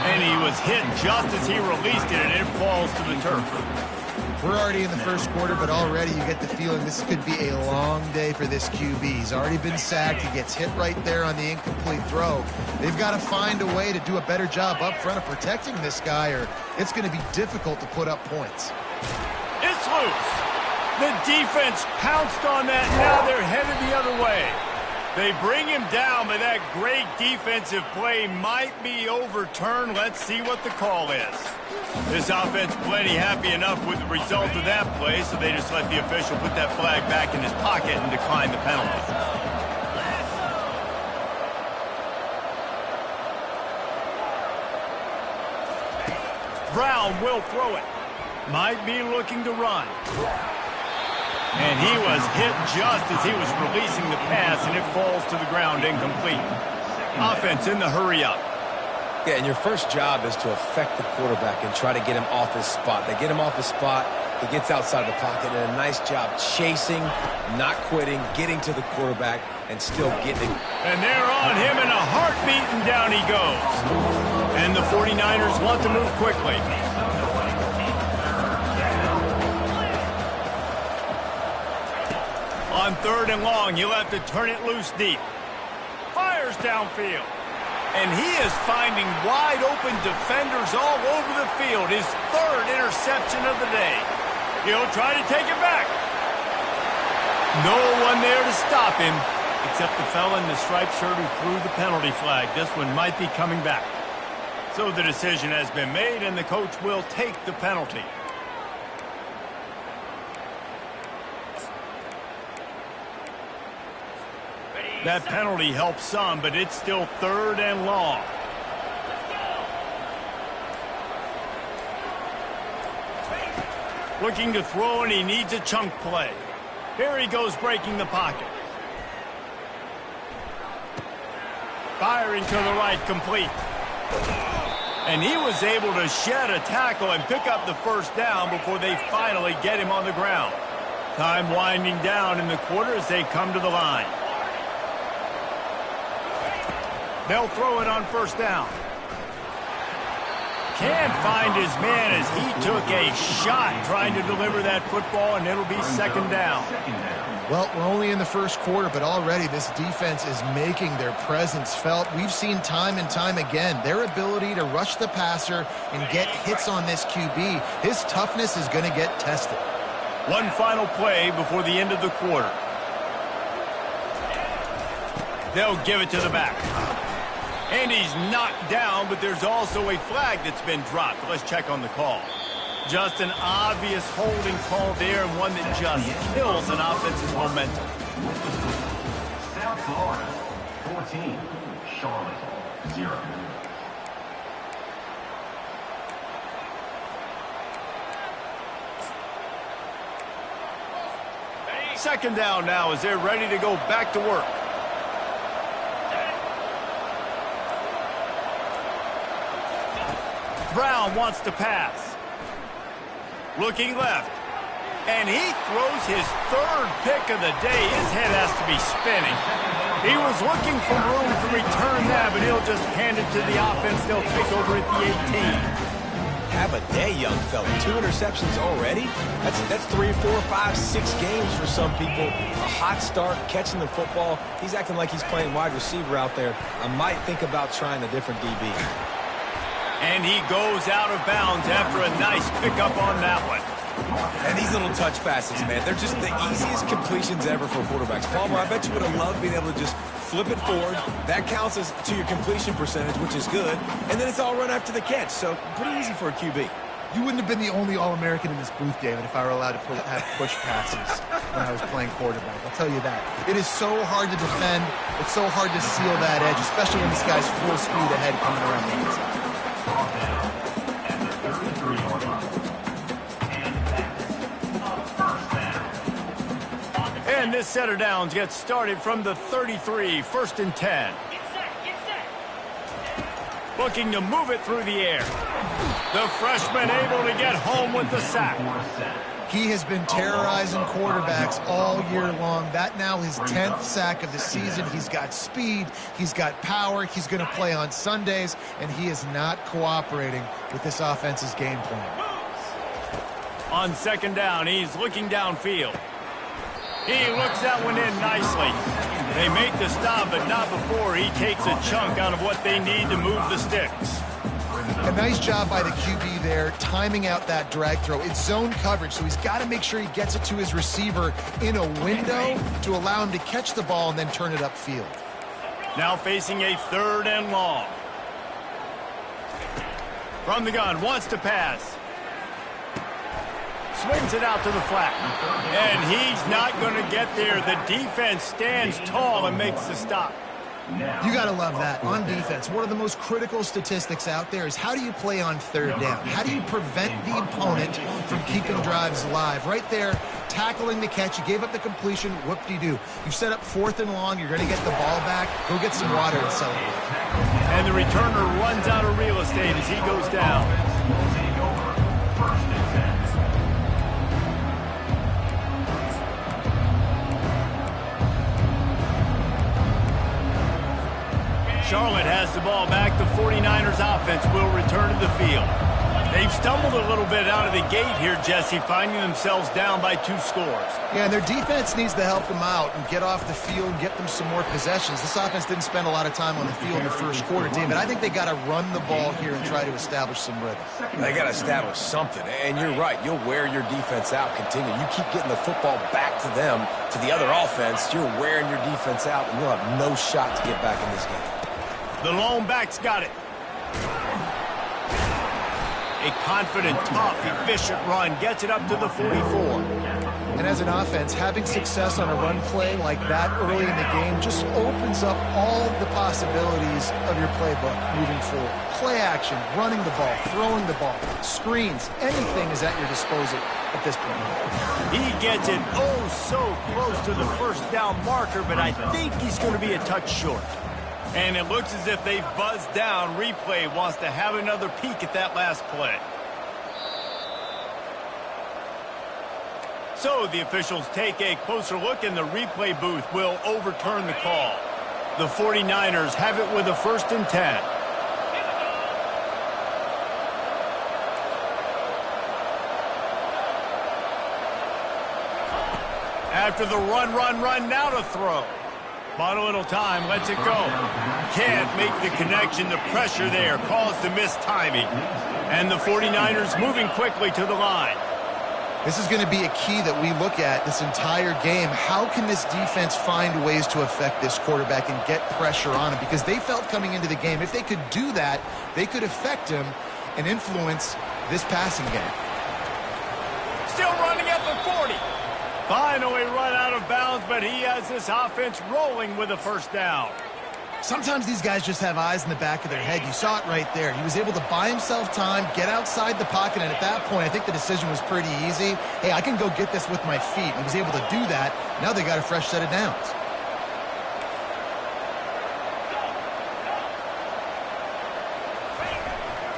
And he was hit just as he released it, and it falls to the turf. We're already in the first quarter, but already you get the feeling this could be a long day for this QB. He's already been sacked. He gets hit right there on the incomplete throw. They've got to find a way to do a better job up front of protecting this guy, or it's going to be difficult to put up points. It's loose. The defense pounced on that. Now they're headed the other way. They bring him down, but that great defensive play might be overturned. Let's see what the call is. This offense plenty happy enough with the result of that play, so they just let the official put that flag back in his pocket and decline the penalty. Brown will throw it. Might be looking to run. And he was hit just as he was releasing the pass, and it falls to the ground incomplete. Offense in the hurry-up. Yeah, and your first job is to affect the quarterback and try to get him off his spot. They get him off his spot, he gets outside the pocket, and a nice job chasing, not quitting, getting to the quarterback, and still getting it. And they're on him in a heartbeat, and down he goes. And the 49ers want to move quickly. On third and long, he'll have to turn it loose deep. Fires downfield. And he is finding wide-open defenders all over the field. His third interception of the day. He'll try to take it back. No one there to stop him, except the fella in the striped shirt who threw the penalty flag. This one might be coming back. So the decision has been made, and the coach will take the penalty. That penalty helps some, but it's still third and long. Looking to throw, and he needs a chunk play. Here he goes, breaking the pocket. Firing to the right, complete. And he was able to shed a tackle and pick up the first down before they finally get him on the ground. Time winding down in the quarter as they come to the line. They'll throw it on first down. Can't find his man as he took a shot trying to deliver that football, and it'll be second down. Well, we're only in the first quarter, but already this defense is making their presence felt. We've seen time and time again their ability to rush the passer and get hits on this QB. His toughness is going to get tested. One final play before the end of the quarter. They'll give it to the back. And he's knocked down, but there's also a flag that's been dropped. Let's check on the call. Just an obvious holding call there, and one that just kills an offense's momentum. South Florida, 14. Charlotte, 0. Second down now as they're ready to go back to work. Brown wants to pass. Looking left. And he throws his third pick of the day. His head has to be spinning. He was looking for room to return that, but he'll just hand it to the offense. They'll take over at the 18. Have a day, young fella. 2 interceptions already? That's 3, 4, 5, 6 games for some people. A hot start, catching the football. He's acting like he's playing wide receiver out there. I might think about trying a different DB. And he goes out of bounds after a nice pickup on that one. And these little touch passes, man, they're just the easiest completions ever for quarterbacks. Palmer, I bet you would have loved being able to just flip it forward. That counts as to your completion percentage, which is good. And then it's all run after the catch, so pretty easy for a QB. You wouldn't have been the only All-American in this booth, David, if I were allowed to have push passes when I was playing quarterback. I'll tell you that. It is so hard to defend. It's so hard to seal that edge, especially when this guy's full speed ahead coming around the inside. And this set of downs gets started from the 33, 1st and 10. Looking to move it through the air. The freshman able to get home with the sack. He has been terrorizing quarterbacks all year long. That now his 10th sack of the season. He's got speed. He's got power. He's going to play on Sundays, and he is not cooperating with this offense's game plan. On second down, he's looking downfield. He looks that one in nicely. They make the stop, but not before he takes a chunk out of what they need to move the sticks. A nice job by the QB there, timing out that drag throw. It's zone coverage, so he's got to make sure he gets it to his receiver in a window to allow him to catch the ball and then turn it upfield. Now facing a 3rd and long. From the gun, wants to pass. Swings it out to the flat. And he's not going to get there. The defense stands tall and makes the stop. You got to love that. On defense, one of the most critical statistics out there is how do you play on 3rd down? How do you prevent the opponent from keeping drives alive? Right there, tackling the catch. You gave up the completion. Whoop-de-doo. You set up 4th and long. You're going to get the ball back. Go get some water and celebrate. And the returner runs out of real estate as he goes down. Charlotte has the ball back. The 49ers offense will return to the field. They've stumbled a little bit out of the gate here, Jesse, finding themselves down by 2 scores. Yeah, and their defense needs to help them out and get off the field and get them some more possessions. This offense didn't spend a lot of time on the field in the first quarter, David. I think they got to run the ball here and try to establish some rhythm. They got to establish something, and you're right. You'll wear your defense out, continue. You keep getting the football back to them, to the other offense, you're wearing your defense out, and you'll have no shot to get back in this game. The lone back's got it. A confident, tough, efficient run gets it up to the 44. And as an offense, having success on a run play like that early in the game just opens up all the possibilities of your playbook moving forward. Play action, running the ball, throwing the ball, screens, anything is at your disposal at this point. He gets it oh so close to the 1st down marker, but I think he's going to be a touch short. And it looks as if they've buzzed down. Replay wants to have another peek at that last play. So the officials take a closer look, and the replay booth will overturn the call. The 49ers have it with a 1st and 10. After the run, now to throw. Bought a little time, lets it go. Can't make the connection. The pressure there caused the missed timing. And the 49ers moving quickly to the line. This is going to be a key that we look at this entire game. How can this defense find ways to affect this quarterback and get pressure on him? Because they felt coming into the game, if they could do that, they could affect him and influence this passing game. still running at the 40. Finally run out of bounds, but he has this offense rolling with a first down. Sometimes these guys just have eyes in the back of their head. You saw it right there. He was able to buy himself time, get outside the pocket, and at that point, I think the decision was pretty easy. Hey, I can go get this with my feet. And he was able to do that. Now they got a fresh set of downs.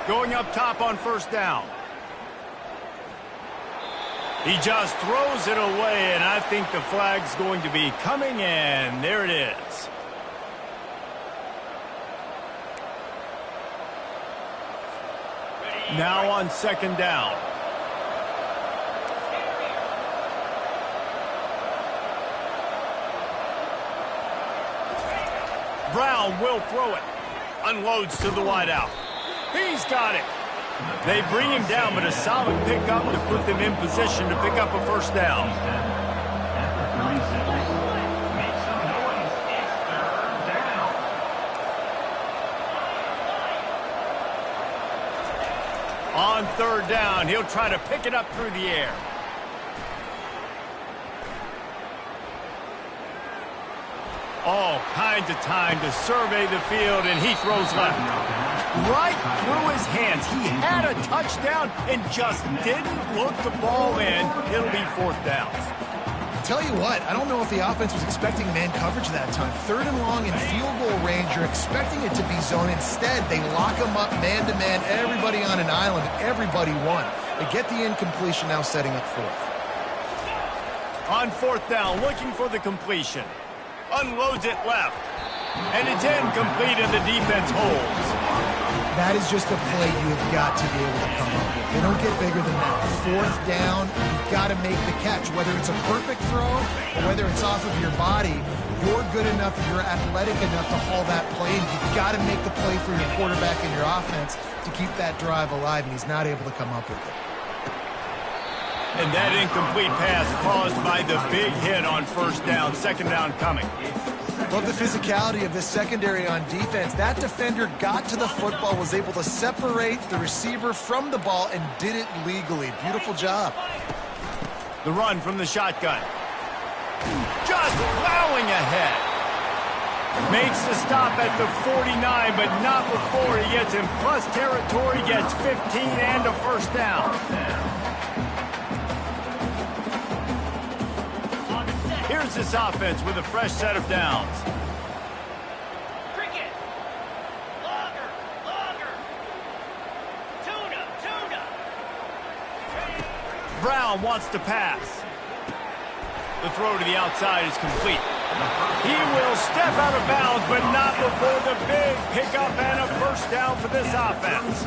Going up top on first down. He just throws it away, and I think the flag's going to be coming in. There it is. Now on second down. Brown will throw it. Unloads to the wideout. He's got it. They bring him down, but a solid pickup to put them in position to pick up a first down. On third down, he'll try to pick it up through the air. All kinds of time to survey the field, and he throws left. Right through his hands. He had a touchdown and just didn't look the ball in. It'll be fourth down. Tell you what, I don't know if the offense was expecting man coverage that time. Third and long in field goal range, you're expecting it to be zone. Instead, they lock him up man-to-man, everybody on an island, and everybody won. They get the incompletion, now setting up fourth. On fourth down, looking for the completion. Unloads it left. And it's incomplete, and the defense holds. That is just a play you have got to be able to come up with. They don't get bigger than that. Fourth down, you've got to make the catch. Whether it's a perfect throw or whether it's off of your body, you're good enough, you're athletic enough to haul that play, and you've got to make the play for your quarterback and your offense to keep that drive alive, and he's not able to come up with it. And that incomplete pass caused by the big hit on first down. Second down coming. Love the physicality of this secondary on defense. That defender got to the football, was able to separate the receiver from the ball, and did it legally. Beautiful job. The run from the shotgun. Just plowing ahead. Makes the stop at the 49, but not before he gets in plus territory, gets 15 and a first down. Here's this offense with a fresh set of downs. Cricket. Logger. Tuna. Brown wants to pass. The throw to the outside is complete. He will step out of bounds, but not before the big pickup and a first down for this offense.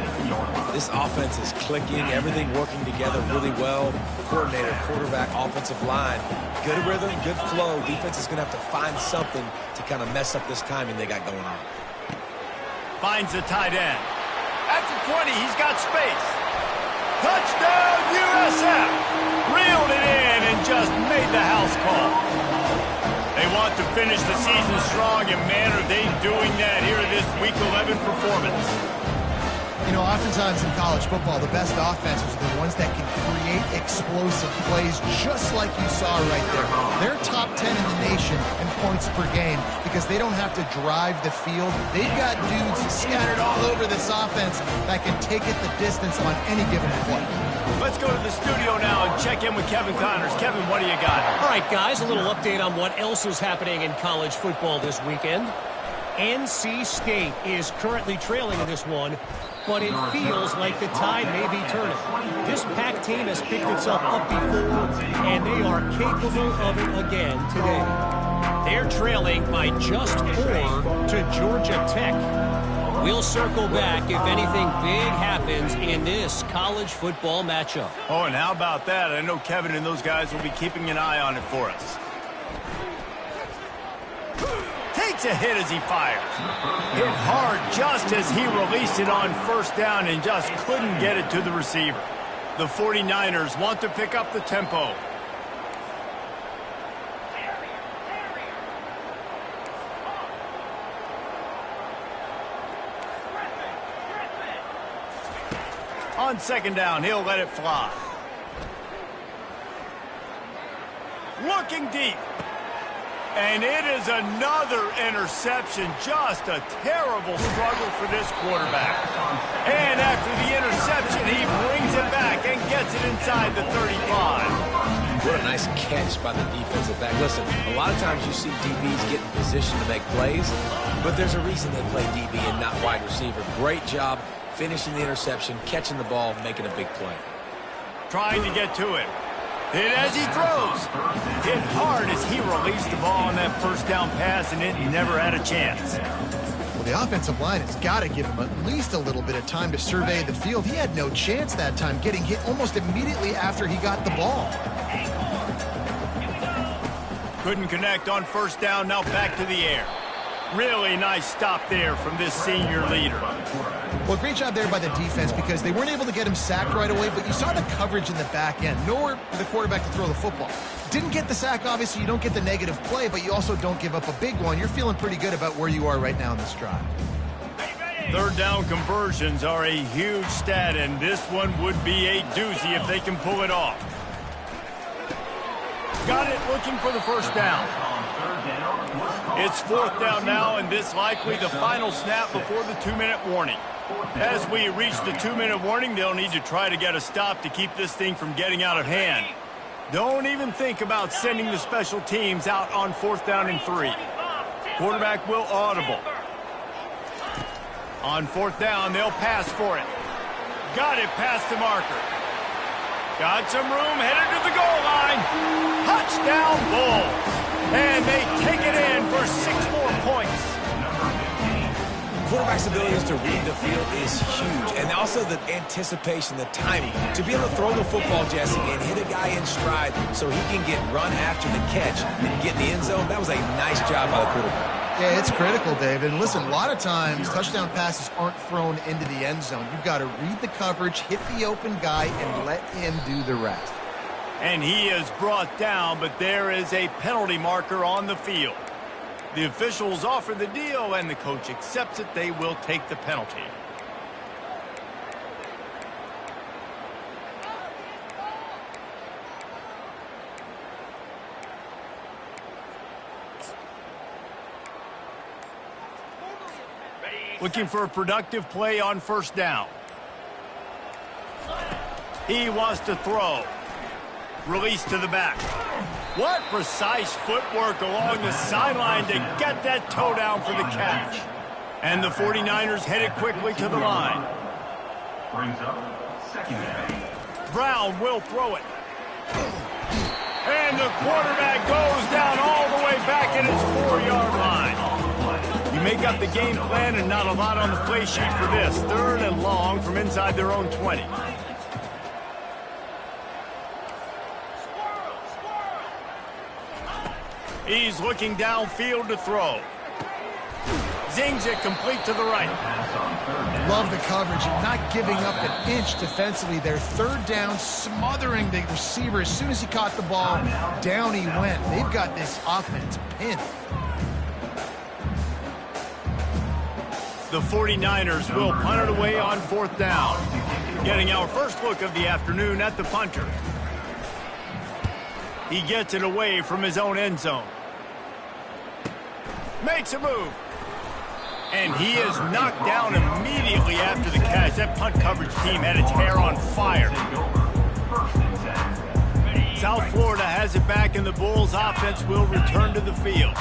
This offense is clicking, everything working together really well. Coordinator, quarterback, offensive line. Good rhythm, good flow. Defense is going to have to find something to kind of mess up this timing they got going on. Finds the tight end. At the 20, he's got space. Touchdown, USF! Reeled it in and just made the house call. They want to finish the season strong, and man, are they doing that here in this Week 11 performance. You know, oftentimes in college football, the best offenses are the ones that can create explosive plays, just like you saw right there. They're top 10 in the nation in points per game because they don't have to drive the field. They've got dudes scattered all over this offense that can take it the distance on any given play. Let's go to the studio now and check in with Kevin Connors. Kevin, what do you got? All right, guys, a little update on what else is happening in college football this weekend. NC State is currently trailing in this one, but it feels like the tide may be turning. This Pac team has picked itself up before, and they are capable of it again today. They're trailing by just 4 to Georgia Tech. We'll circle back if anything big happens in this college football matchup. Oh, and how about that? I know Kevin and those guys will be keeping an eye on it for us. Takes a hit as he fires. Hit hard just as he released it on first down and just couldn't get it to the receiver. The 49ers want to pick up the tempo. On second down, he'll let it fly. looking deep. And it is another interception. Just a terrible struggle for this quarterback. And after the interception, he brings it back and gets it inside the 35. What a nice catch by the defensive back. Listen, a lot of times you see DBs get in position to make plays, but there's a reason they play DB and not wide receiver. Great job finishing the interception, catching the ball, making a big play. Trying to get to it. Hit as he throws. Hit hard as he released the ball on that first down pass, and it never had a chance. Well, the offensive line has got to give him at least a little bit of time to survey the field. He had no chance that time, getting hit almost immediately after he got the ball. Couldn't connect on first down, now back to the air. Really nice stop there from this senior leader. Well, great job there by the defense because they weren't able to get him sacked right away, but you saw the coverage in the back end. Nowhere for the quarterback to throw the football. Didn't get the sack, obviously. You don't get the negative play, but you also don't give up a big one. You're feeling pretty good about where you are right now in this drive. Third down conversions are a huge stat, and this one would be a doozy if they can pull it off. Got it, looking for the first down. It's fourth down now, and this likely the final snap before the 2-minute warning. As we reach the 2-minute warning, they'll need to try to get a stop to keep this thing from getting out of hand. Don't even think about sending the special teams out on fourth down and 3. Quarterback will audible. On fourth down, they'll pass for it. Got it past the marker. Got some room, headed to the goal line. Touchdown Bulls. And they take it in for 6 more points. Quarterback's abilities to read the field is huge. And also the anticipation, the timing. To be able to throw the football, Jesse, and hit a guy in stride so he can get run after the catch and get in the end zone, that was a nice job by the quarterback. Yeah, it's critical, David. And listen, a lot of times touchdown passes aren't thrown into the end zone. You've got to read the coverage, hit the open guy, and let him do the rest. And he is brought down, but there is a penalty marker on the field. The officials offer the deal, and the coach accepts it. They will take the penalty. Looking for a productive play on first down. He wants to throw. Release to the back. What precise footwork along the sideline to get that toe down for the catch. And the 49ers headed quickly to the line. Brings up second down. Brown will throw it. And the quarterback goes down all the way back at his 4-yard line. You make up the game plan and not a lot on the play sheet for this. Third and long from inside their own 20. He's looking downfield to throw. Zings it complete to the right. Love the coverage and not giving up an inch defensively there. Third down, smothering the receiver. As soon as he caught the ball, down he went. They've got this offense pinned. The 49ers will punt it away on fourth down. Getting our first look of the afternoon at the punter. He gets it away from his own end zone. Makes a move. And he is knocked down immediately after the catch. That punt coverage team had its hair on fire. South Florida has it back, and the Bulls offense will return to the field.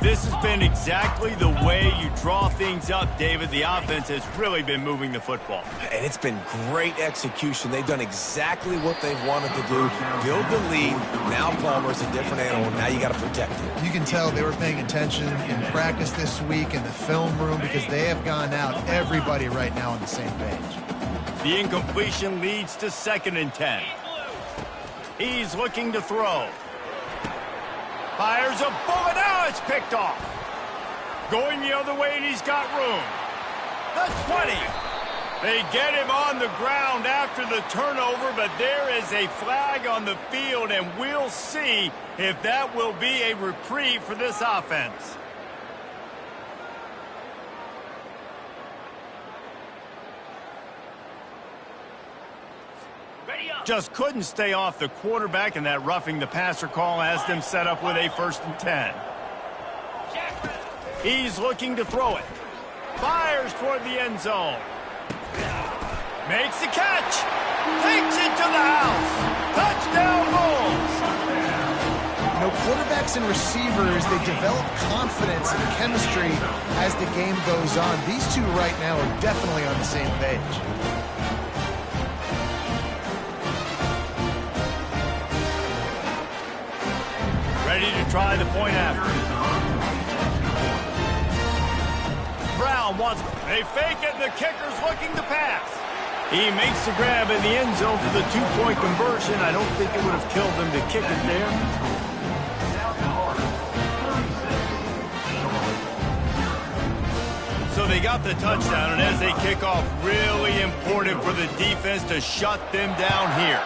This has been exactly the way you draw things up, David. The offense has really been moving the football. And it's been great execution. They've done exactly what they've wanted to do. Build the lead. Now Palmer's a different animal. Now you got to protect it. You can tell they were paying attention in practice this week in the film room because they have gone out, everybody right now on the same page. The incompletion leads to 2nd and 10. He's looking to throw. Fires a bullet. Now it's picked off. Going the other way, and he's got room. The 20. They get him on the ground after the turnover, but there is a flag on the field, and we'll see if that will be a reprieve for this offense. Just couldn't stay off the quarterback, and that roughing the passer call has them set up with a 1st and 10. He's looking to throw it. Fires toward the end zone. Makes the catch. Takes it to the house. Touchdown Bulls. You know, quarterbacks and receivers, they develop confidence and chemistry as the game goes on. These two right now are definitely on the same page. Ready to try the point after. Brown wants, they fake it, and the kicker's looking to pass. He makes the grab in the end zone for the 2-point conversion. I don't think it would have killed him to kick it there. So they got the touchdown, and as they kick off, really important for the defense to shut them down here.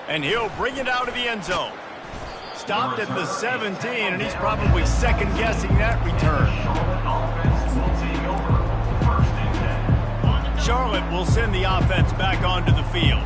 And he'll bring it out of the end zone. Stopped at the 17, and he's probably second-guessing that return. Charlotte will send the offense back onto the field.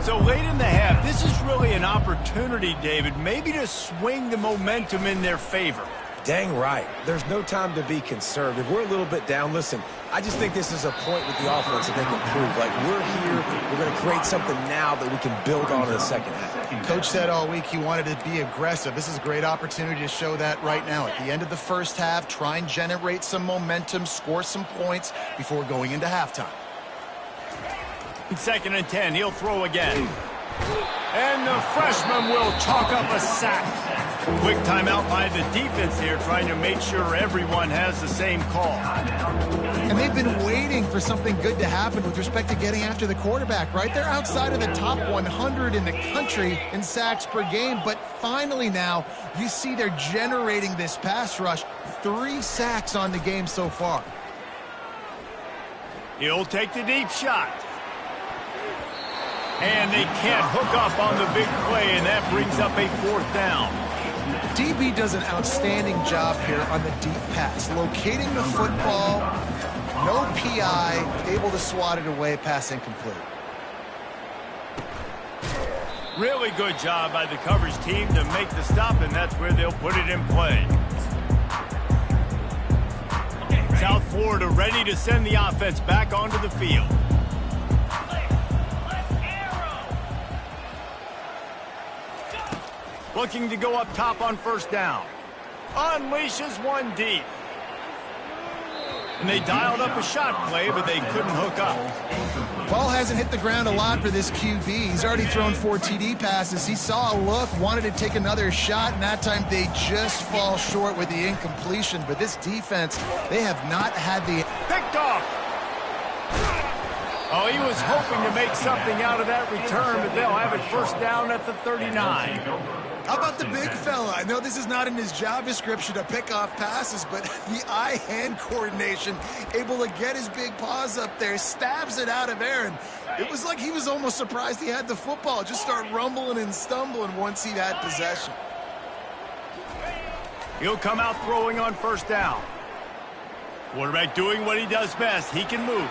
So late in the half, this is really an opportunity, David, maybe to swing the momentum in their favor. Dang right. There's no time to be conservative. We're a little bit down. Listen, I just think this is a point with the offense that they can prove. Like, we're here, we're going to create something now that we can build on in the second half. Coach said all week he wanted to be aggressive. This is a great opportunity to show that right now. At the end of the first half, try and generate some momentum, score some points before going into halftime. 2nd and 10, he'll throw again. And the freshman will chalk up a sack. Quick timeout by the defense here, trying to make sure everyone has the same call. And they've been waiting for something good to happen with respect to getting after the quarterback, right? They're outside of the top 100 in the country in sacks per game, but finally now you see they're generating this pass rush. 3 sacks on the game so far. He'll take the deep shot. And they can't hook up on the big play, and that brings up a 4th down. DB does an outstanding job here on the deep pass, locating the football, no PI, able to swat it away, pass incomplete. Really good job by the coverage team to make the stop, and that's where they'll put it in play. South Florida ready to send the offense back onto the field. Looking to go up top on 1st down. Unleashes one deep. And they dialed up a shot play, but they couldn't hook up. Ball hasn't hit the ground a lot for this QB. He's already thrown 4 TD passes. He saw a look, wanted to take another shot, and that time they just fall short with the incompletion. But this defense, they have not had the... Picked off! Oh, he was hoping to make something out of that return, but they'll have it 1st down at the 39. How about the big fella? I know this is not in his job description to pick off passes, but the eye-hand coordination, able to get his big paws up there, stabs it out of air, and it was like he was almost surprised he had the football. Just start rumbling and stumbling once he had possession. He'll come out throwing on 1st down. Quarterback doing what he does best. He can move.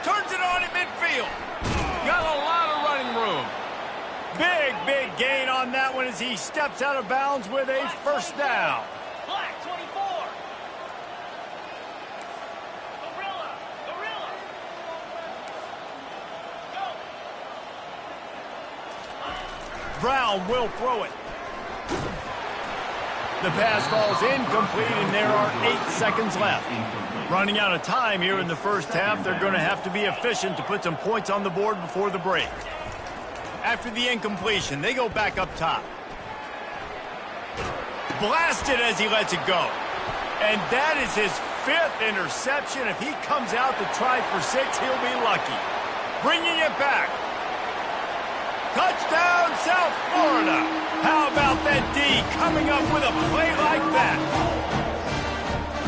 Turns it on in midfield. Got a lot of running room. Big gain on that one as he steps out of bounds with a 1st down. Black 24. Gorilla. Go. Brown will throw it. The pass falls incomplete, and there are 8 seconds left. Running out of time here in the first half, they're going to have to be efficient to put some points on the board before the break. After the incompletion, they go back up top. Blasted as he lets it go. And that is his 5th interception. If he comes out to try for 6, he'll be lucky. Bringing it back. Touchdown, South Florida. How about that D coming up with a play like that?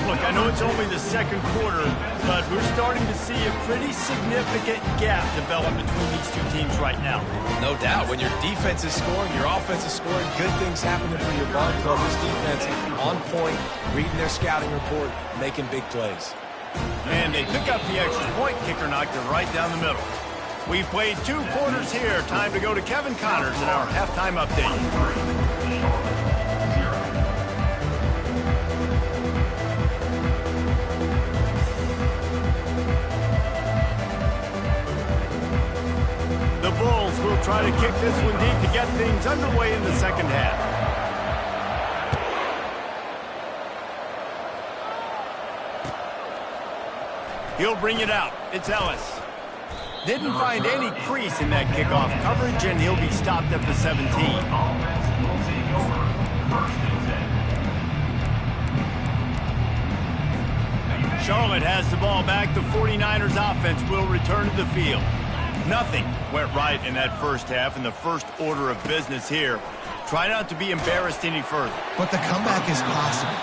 Look, I know it's only the 2nd quarter, but we're starting to see a pretty significant gap develop between these 2 teams right now. No doubt. When your defense is scoring, your offense is scoring, good things happening for your ball club. This defense on point, reading their scouting report, making big plays. And they pick up the extra point. Kicker knocked it right down the middle. We've played 2 quarters here. Time to go to Kevin Connors in our halftime update. The Bulls will try to kick this one deep to get things underway in the second half. He'll bring it out. It's Ellis. Didn't find any crease in that kickoff coverage, and he'll be stopped at the 17. Charlotte has the ball back. The 49ers offense will return to the field. Nothing went right in that first half, and the first order of business here. Try not to be embarrassed any further. But the comeback is possible.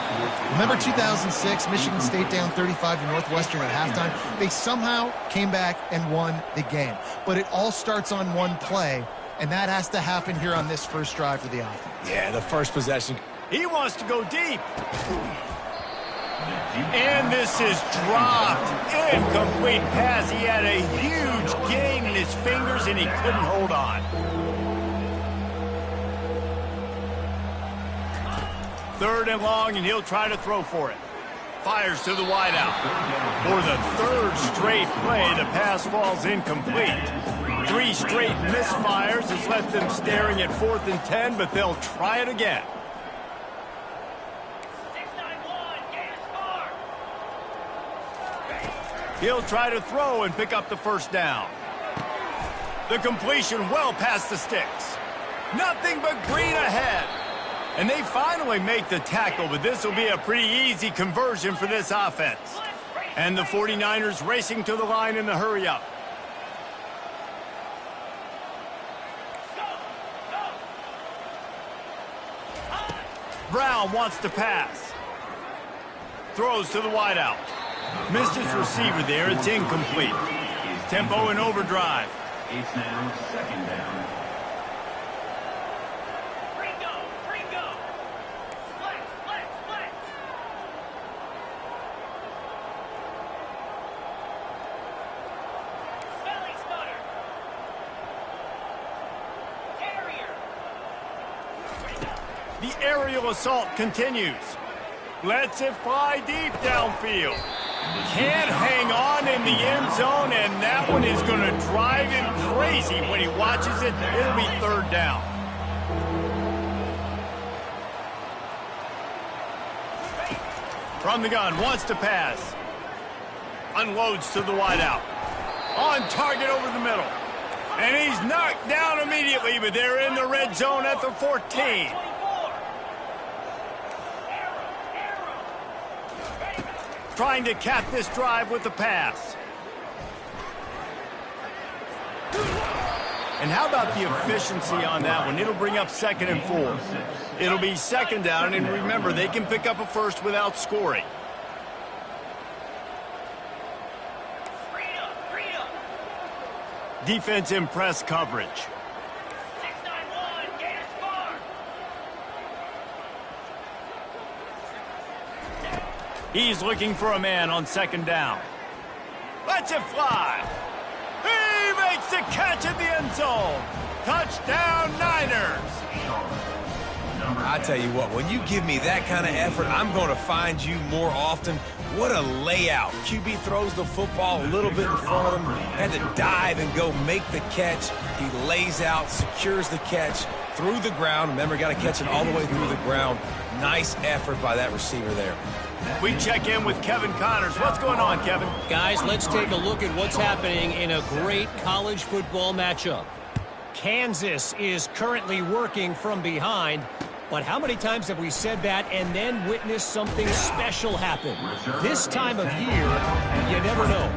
Remember 2006, Michigan State down 35 to Northwestern at halftime? They somehow came back and won the game. But it all starts on one play, and that has to happen here on this first drive for the offense. Yeah, the first possession. He wants to go deep. And this is dropped. Incomplete pass. He had a huge gain in his fingers, and he couldn't hold on. Third and long, and he'll try to throw for it. Fires to the wideout. For the third straight play, the pass falls incomplete. 3 straight misfires has left them staring at 4th and 10, but they'll try it again. 6-9-1, gain a score. He'll try to throw and pick up the first down. The completion well past the sticks. Nothing but green ahead. And they finally make the tackle, but this will be a pretty easy conversion for this offense. And the 49ers racing to the line in the hurry-up. Brown wants to pass. Throws to the wideout. Missed his receiver there. It's incomplete. Tempo in overdrive. It's now second down. The aerial assault continues. Lets it fly deep downfield. Can't hang on in the end zone, and that one is going to drive him crazy when he watches it. It'll be third down. From the gun, wants to pass. Unloads to the wideout. On target over the middle. And he's knocked down immediately, but they're in the red zone at the 14. Trying to cap this drive with the pass. And how about the efficiency on that one? It'll bring up 2nd and 4. It'll be second down, and remember, they can pick up a first without scoring. Defense in press coverage. 6-9-1, gain a score. He's looking for a man on second down. Lets it fly. He makes the catch in the end zone. Touchdown, Niners. I tell you what, when you give me that kind of effort, I'm going to find you more often. What a layout. QB throws the football a little bit in front of him, had to dive and go make the catch. He lays out, secures the catch through the ground. Remember, got to catch it all the way through the ground. Nice effort by that receiver there. We check in with Kevin Connors. What's going on, Kevin? Guys, let's take a look at what's happening in a great college football matchup. Kansas is currently working from behind, but how many times have we said that and then witnessed something special happen? This time of year, you never know.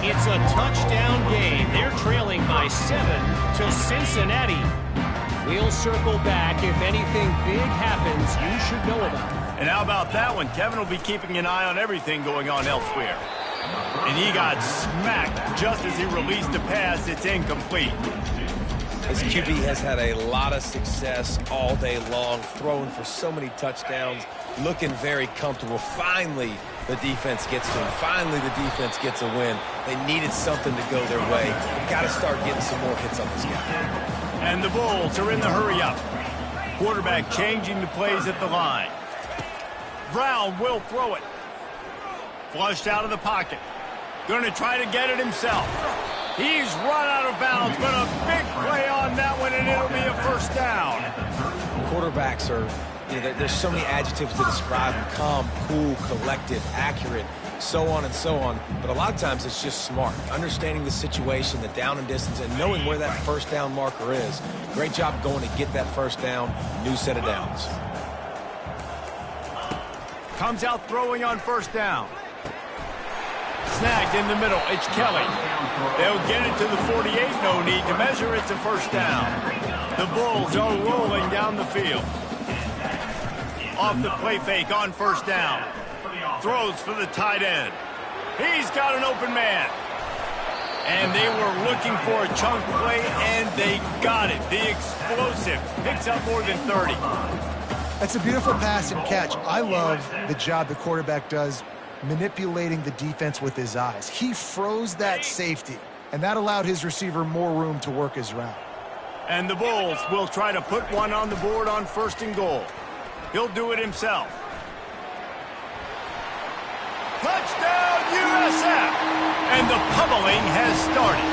It's a touchdown game. They're trailing by 7 to Cincinnati. We'll circle back. If anything big happens, you should know about it. And how about that one? Kevin will be keeping an eye on everything going on elsewhere. And he got smacked just as he released the pass. It's incomplete. This QB has had a lot of success all day long, throwing for so many touchdowns, looking very comfortable. Finally the defense gets to him. Finally, the defense gets a win. They needed something to go their way. They've got to start getting some more hits on this guy. And the Bulls are in the hurry-up. Quarterback changing the plays at the line. Brown will throw it. Flushed out of the pocket. Going to try to get it himself. He's run out of bounds, but a big play on that one, and it'll be a first down. Quarterbacks are, there's so many adjectives to describe them. Calm, cool, collected, accurate, so on and so on. But a lot of times it's just smart. Understanding the situation, the down and distance, and knowing where that first down marker is. Great job going to get that first down. New set of downs. Comes out throwing on first down. Snagged in the middle. It's Kelly. They'll get it to the 48. No need to measure. It's a first down. The Bulls are rolling down the field. Off the play fake on first down. Throws for the tight end. He's got an open man. And they were looking for a chunk play, and they got it. The explosive picks up more than 30. That's a beautiful pass and catch. I love the job the quarterback does manipulating the defense with his eyes. He froze that safety, and that allowed his receiver more room to work his route. And the Bulls will try to put one on the board on first and goal. He'll do it himself. Touchdown, USF! And the pummeling has started.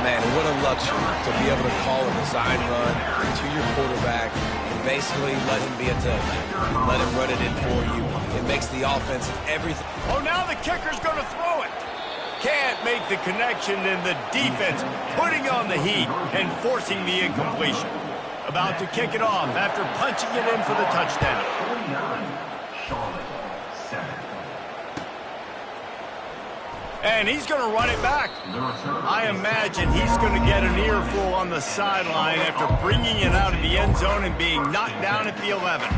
Man, what a luxury to be able to call a design run to your quarterback and basically let him be a tailback. Let him run it in for you. It makes the offense everything. Oh, now the kicker's going to throw it. Can't make the connection, and the defense putting on the heat and forcing the incompletion. About to kick it off after punching it in for the touchdown. 49, Charlotte, 7. And he's going to run it back. I imagine he's going to get an earful on the sideline after bringing it out of the end zone and being knocked down at the 11.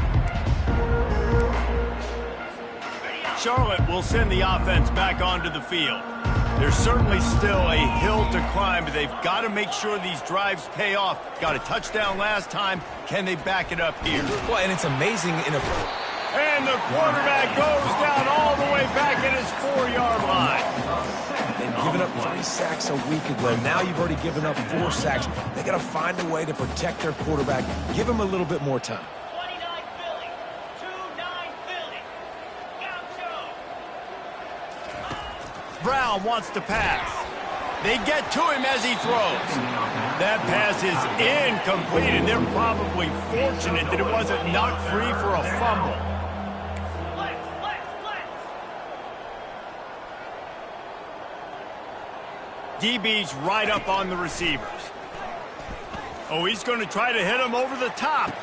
Charlotte will send the offense back onto the field. There's certainly still a hill to climb, but they've got to make sure these drives pay off. Got a touchdown last time. Can they back it up here? Well, and it's amazing in a... And the quarterback goes down all the way back at his 4-yard line. They've given up 3 sacks a week ago. Now you've already given up 4 sacks. They got to find a way to protect their quarterback. Give him a little bit more time. 29 Philly. 2-9 Philly. Gaucho. Brown wants to pass. They get to him as he throws. That pass is incomplete, and they're probably fortunate that it wasn't knocked free for a fumble. DB's right up on the receivers. Oh, he's going to try to hit him over the top.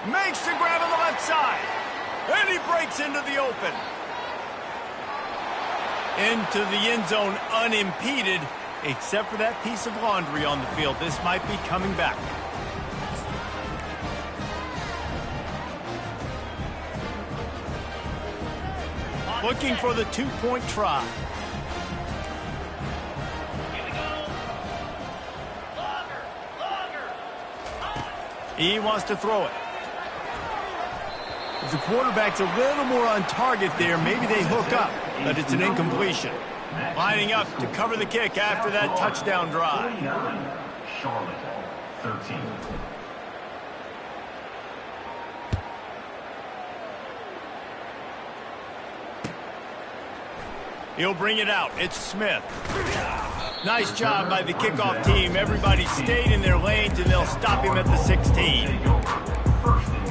Makes the grab on the left side. And he breaks into the open. Into the end zone unimpeded, except for that piece of laundry on the field. This might be coming back. Looking for the 2-point try. He wants to throw it. If the quarterback's a little more on target there, maybe they hook up, but it's an incompletion. Lining up to cover the kick after that touchdown drive. 49, Charlotte, 13. He'll bring it out. It's Smith. Nice job by the kickoff team. Everybody stayed in their lanes, and they'll stop him at the 16. First and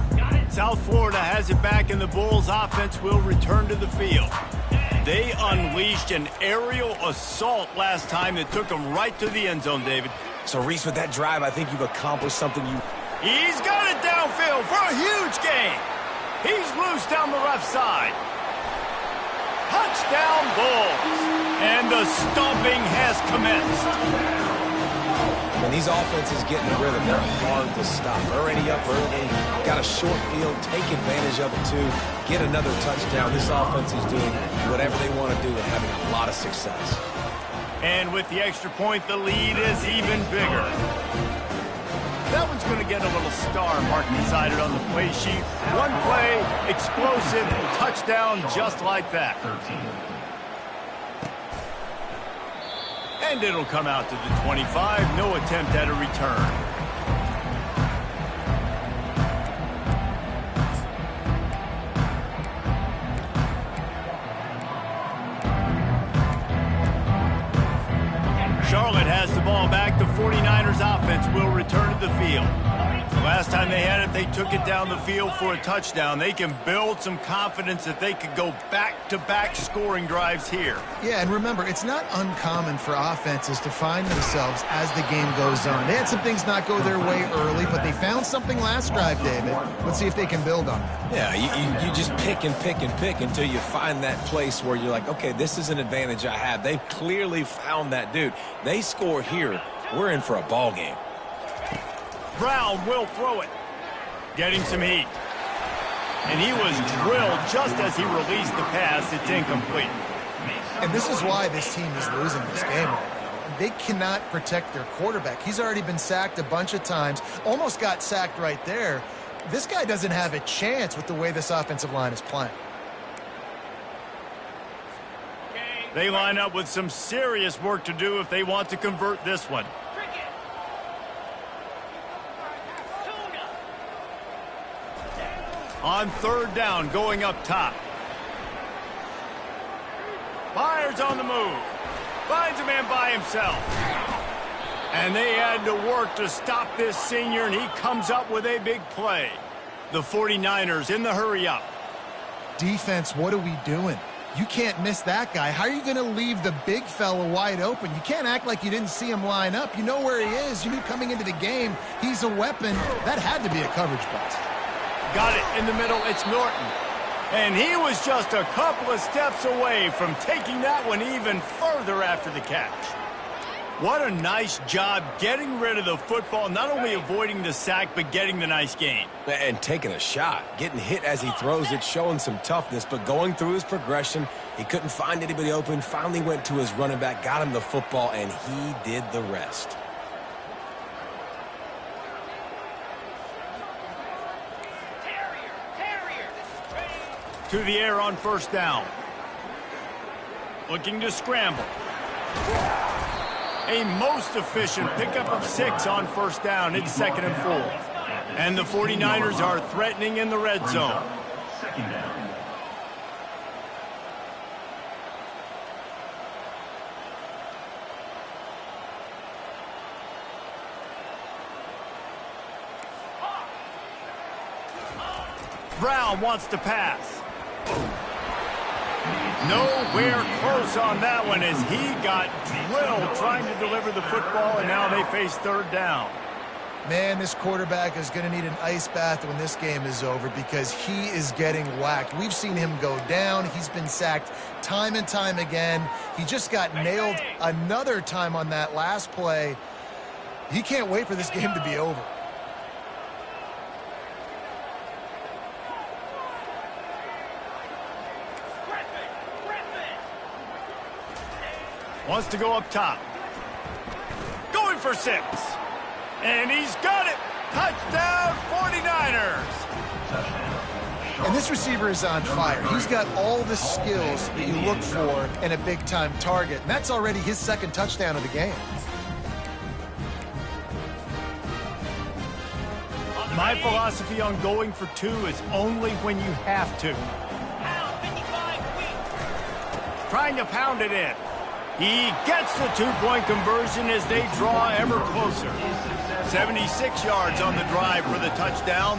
10. South Florida has it back, and the Bulls offense will return to the field. They unleashed an aerial assault last time that took them right to the end zone, David. So, Reese, with that drive, I think you've accomplished something you... He's got it downfield for a huge gain. He's loose down the left side. Touchdown, Bulls. And the stomping has commenced. When these offenses get in the rhythm, they're hard to stop. Already up early, got a short field, take advantage of it too, get another touchdown. This offense is doing whatever they want to do and having a lot of success. And with the extra point, the lead is even bigger. That one's going to get a little star mark decided on the play sheet. One play, explosive, touchdown just like that. 13. And it'll come out to the 25. No attempt at a return. Charlotte has the ball back. The 49ers offense will return to the field. Last time they had it, they took it down the field for a touchdown. They can build some confidence that they could go back-to-back scoring drives here. Yeah, and remember, it's not uncommon for offenses to find themselves as the game goes on. They had some things not go their way early, but they found something last drive, David. Let's see if they can build on that. Yeah, you just pick and pick and pick until you find that place where you're like, okay, this is an advantage I have. They've clearly found that dude. They score here, we're in for a ball game. Brown will throw it. Getting some heat. And he was drilled just as he released the pass. It's incomplete. And this is why this team is losing this game right now. They cannot protect their quarterback. He's already been sacked a bunch of times. Almost got sacked right there. This guy doesn't have a chance with the way this offensive line is playing. They line up with some serious work to do if they want to convert this one. On third down, going up top. Myers on the move. Finds a man by himself. And they had to work to stop this senior, and he comes up with a big play. The 49ers in the hurry-up. Defense, what are we doing? You can't miss that guy. How are you going to leave the big fella wide open? You can't act like you didn't see him line up. You know where he is. You knew coming into the game he's a weapon. That had to be a coverage bust. Got it in the middle. It's Norton. And he was just a couple of steps away from taking that one even further after the catch. What a nice job getting rid of the football, not only avoiding the sack, but getting the nice gain. And taking a shot, getting hit as he throws it, showing some toughness, but going through his progression, he couldn't find anybody open, finally went to his running back, got him the football, and he did the rest. To the air on first down. Looking to scramble. A most efficient pickup of 6 on first down. It's 2nd and 4. And the 49ers are threatening in the red zone. Second down. Brown wants to pass. Nowhere close on that one as he got drilled trying to deliver the football, and now they face third down. Man, this quarterback is going to need an ice bath when this game is over because he is getting whacked. We've seen him go down. He's been sacked time and time again. He just got nailed another time on that last play. He can't wait for this game to be over. Wants to go up top. Going for 6. And he's got it. Touchdown, 49ers. And this receiver is on fire. He's got all the skills that you look for in a big-time target. And that's already his 2nd touchdown of the game. My philosophy on going for 2 is only when you have to. Trying to pound it in. He gets the 2-point conversion as they draw ever closer. 76 yards on the drive for the touchdown.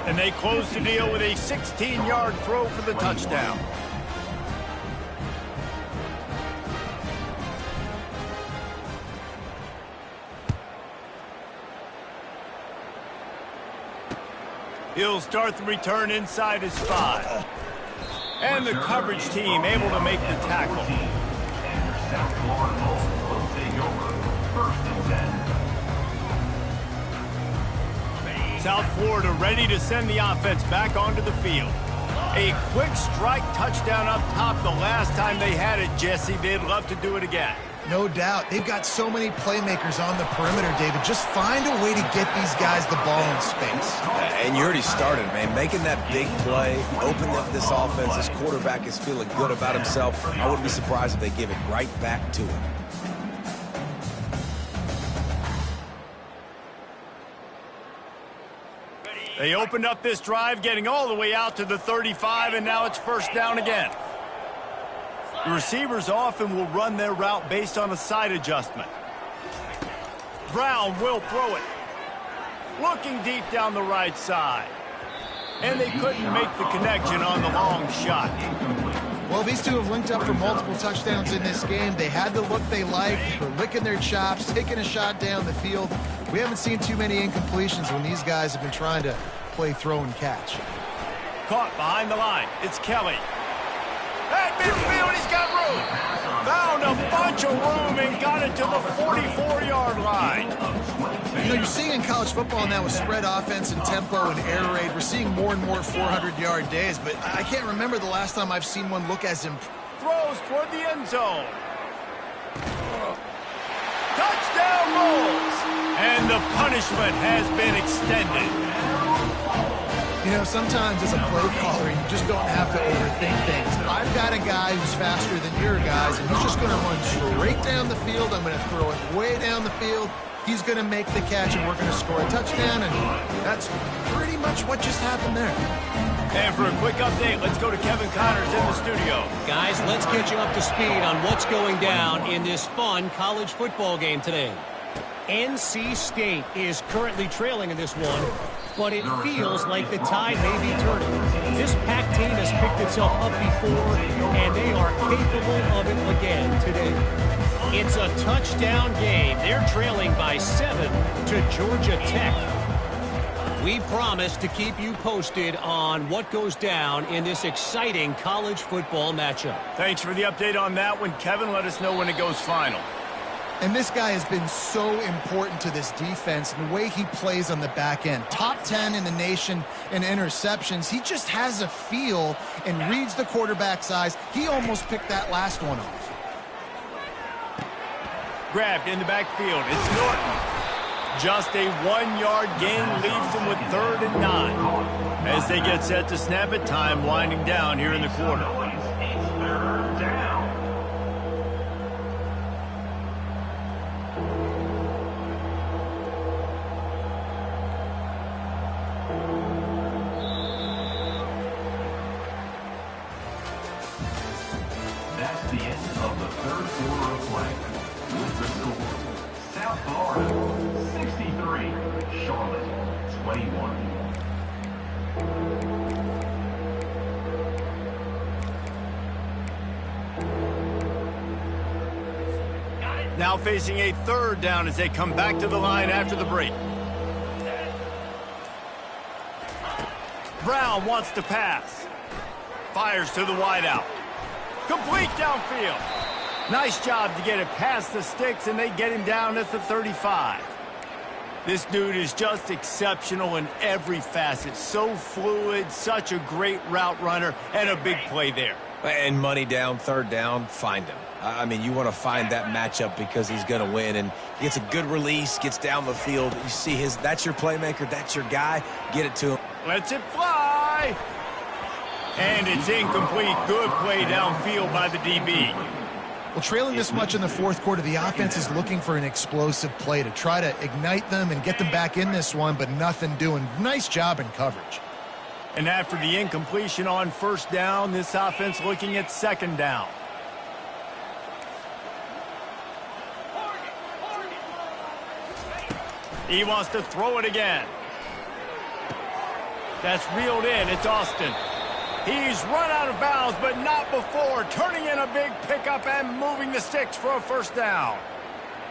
And they close the deal with a 16-yard throw for the touchdown. He'll start the return inside his 5. And the coverage team able to make the tackle. South Florida will take over 1st and 10. South Florida ready to send the offense back onto the field. A quick strike touchdown up top the last time they had it, Jesse. They'd love to do it again. No doubt. They've got so many playmakers on the perimeter, David. Just find a way to get these guys the ball in space. And you already started, man. Making that big play, opening up this offense. This quarterback is feeling good about himself. I wouldn't be surprised if they give it right back to him. They opened up this drive, getting all the way out to the 35, and now it's first down again. The receivers often will run their route based on a side adjustment. Brown will throw it. Looking deep down the right side. And they couldn't make the connection on the long shot. Well, these two have linked up for multiple touchdowns in this game. They had the look they liked. They're licking their chops, taking a shot down the field. We haven't seen too many incompletions when these guys have been trying to play throw and catch. Caught behind the line. It's Kelly. At midfield, he's got room. Found a bunch of room and got it to the 44-yard line. You know, you're seeing in college football now with spread offense and tempo and air raid, we're seeing more and more 400-yard days, but I can't remember the last time I've seen one look as impressive. Throws toward the end zone. Touchdown Bulls! And the punishment has been extended. You know, sometimes as a play caller, you just don't have to overthink things. I've got a guy who's faster than your guys, and he's just going to run straight down the field. I'm going to throw it way down the field. He's going to make the catch, and we're going to score a touchdown, and that's pretty much what just happened there. And for a quick update, let's go to Kevin Connors in the studio. Guys, let's get you up to speed on what's going down in this fun college football game today. NC State is currently trailing in this one, but it feels like the tide may be turning. This Pac team has picked itself up before, and they are capable of it again today. It's a touchdown game. They're trailing by 7 to Georgia Tech. We promise to keep you posted on what goes down in this exciting college football matchup. Thanks for the update on that one, Kevin. Let us know when it goes final. And this guy has been so important to this defense and the way he plays on the back end. Top 10 in the nation in interceptions. He just has a feel and reads the quarterback's eyes. He almost picked that last one off. Grabbed in the backfield. It's Norton. Just a 1-yard gain leaves them with 3rd and 9. As they get set to snap it, time winding down here in the quarter. Third down. That's the end of the third quarter of play. With the score, South Florida 63, Charlotte 21. Now facing a 3rd down as they come back to the line after the break. Brown wants to pass. Fires to the wideout. Complete downfield. Nice job to get it past the sticks, and they get him down at the 35. This dude is just exceptional in every facet. So fluid, such a great route runner, and a big play there. And money down, 3rd down, find him. I mean, you want to find that matchup because he's going to win, and he gets a good release, gets down the field. You see that's your playmaker, that's your guy. Get it to him. Lets it fly. And it's incomplete. Good play downfield by the DB. Well, trailing this much in the 4th quarter, the offense is looking for an explosive play to try to ignite them and get them back in this one, but nothing doing. Nice job in coverage. And after the incompletion on 1st down, this offense looking at 2nd down. He wants to throw it again. That's reeled in. It's Austin. He's run out of bounds, but not before. Turning in a big pickup and moving the sticks for a 1st down.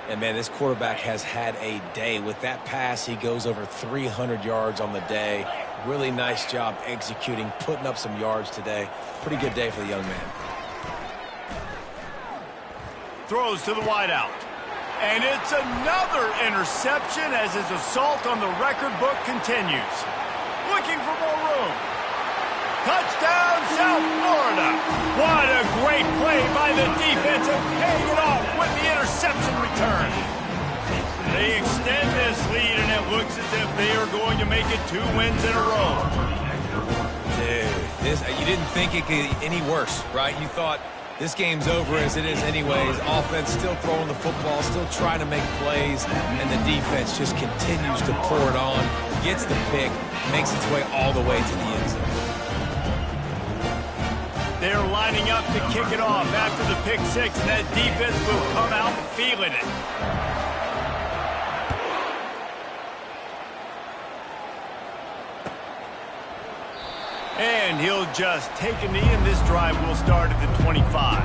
And, man, this quarterback has had a day. With that pass, he goes over 300 yards on the day. Really nice job executing, putting up some yards today. Pretty good day for the young man. Throws to the wideout. And it's another interception as his assault on the record book continues. Looking for more room. Touchdown, South Florida. What a great play by the defense and paying it off with the interception. as if they are going to make it 2 wins in a row. Dude, you didn't think it could get any worse, right? You thought this game's over as it is anyways. Offense still throwing the football, still trying to make plays, and the defense just continues to pour it on, gets the pick, makes its way all the way to the end zone. They're lining up to kick it off after the pick six, and that defense will come out feeling it. And he'll just take a knee, and this drive will start at the 25.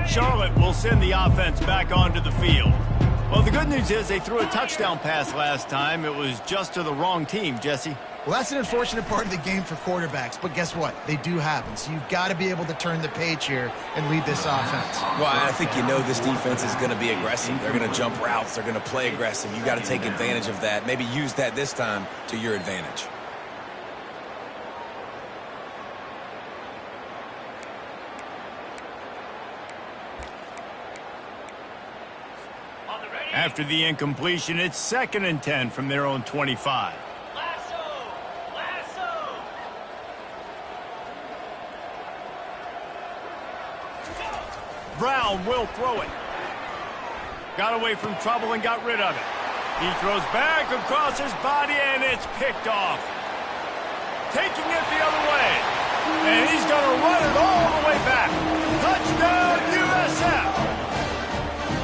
Charlotte will send the offense back onto the field. Well, the good news is they threw a touchdown pass last time. It was just to the wrong team, Jesse. Well, that's an unfortunate part of the game for quarterbacks, but guess what? They do happen, so you've got to be able to turn the page here and lead this offense. Well, I think you know this defense is going to be aggressive. They're going to jump routes. They're going to play aggressive. You've got to take advantage of that. Maybe use that this time to your advantage. After the incompletion, it's 2nd and 10 from their own 25. Brown will throw it. Got away from trouble and got rid of it. He throws back across his body, and it's picked off. Taking it the other way. And he's going to run it all the way back. Touchdown, USF!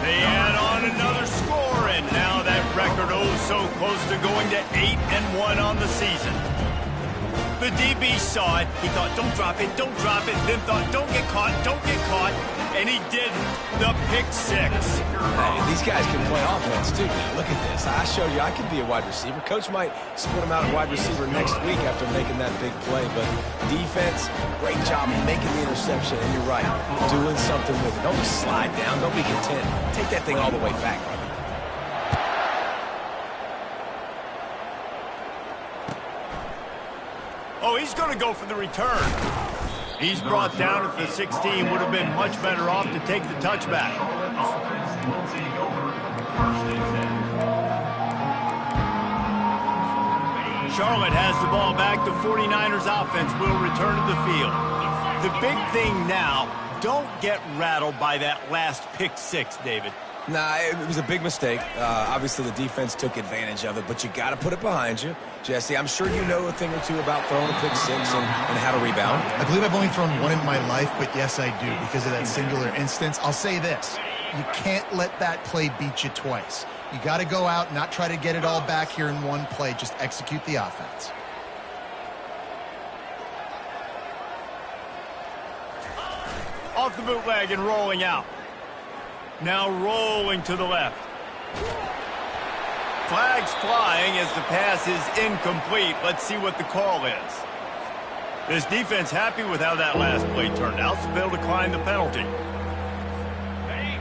They add on another score, and now that record so close to going to 8-1 on the season. The DB saw it. He thought, don't drop it, then thought, don't get caught, and he didn't. The pick six. Hey, these guys can play offense, too. Now, look at this. I showed you I could be a wide receiver. Coach might split him out at wide receiver next week after making that big play, but defense, great job making the interception, and you're right, doing something with it. Don't just slide down. Don't be content. Take that thing all the way back, brother. Oh, he's going to go for the return. He's brought down at the 16. Would have been much better off to take the touchback. Charlotte has the ball back. The 49ers offense will return to the field. The big thing now, don't get rattled by that last pick six, David. Nah, it was a big mistake. Obviously, the defense took advantage of it, but you got to put it behind you. Jesse, I'm sure you know a thing or two about throwing a pick six and how to rebound. I believe I've only thrown one in my life, but yes, I do, because of that singular instance. I'll say this. You can't let that play beat you twice. You got to go out and not try to get it all back here in one play. Just execute the offense. Off the bootleg and rolling out. Now rolling to the left. Flags flying as the pass is incomplete. Let's see what the call is. This defense happy with how that last play turned out, so they'll decline the penalty.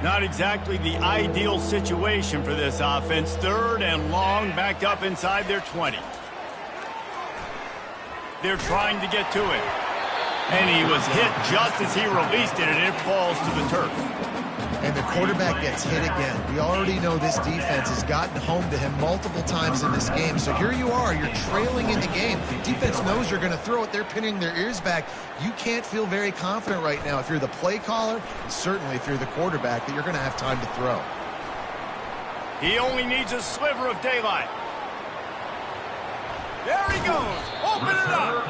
Not exactly the ideal situation for this offense. 3rd and long, back up inside their 20. They're trying to get to it. And he was hit just as he released it, and it falls to the turf. And the quarterback gets hit again. We already know this defense has gotten home to him multiple times in this game. So here you are, you're trailing in the game. Defense knows you're going to throw it. They're pinning their ears back. You can't feel very confident right now if you're the play caller, and certainly if you're the quarterback, that you're going to have time to throw. He only needs a sliver of daylight. There he goes. Open it up.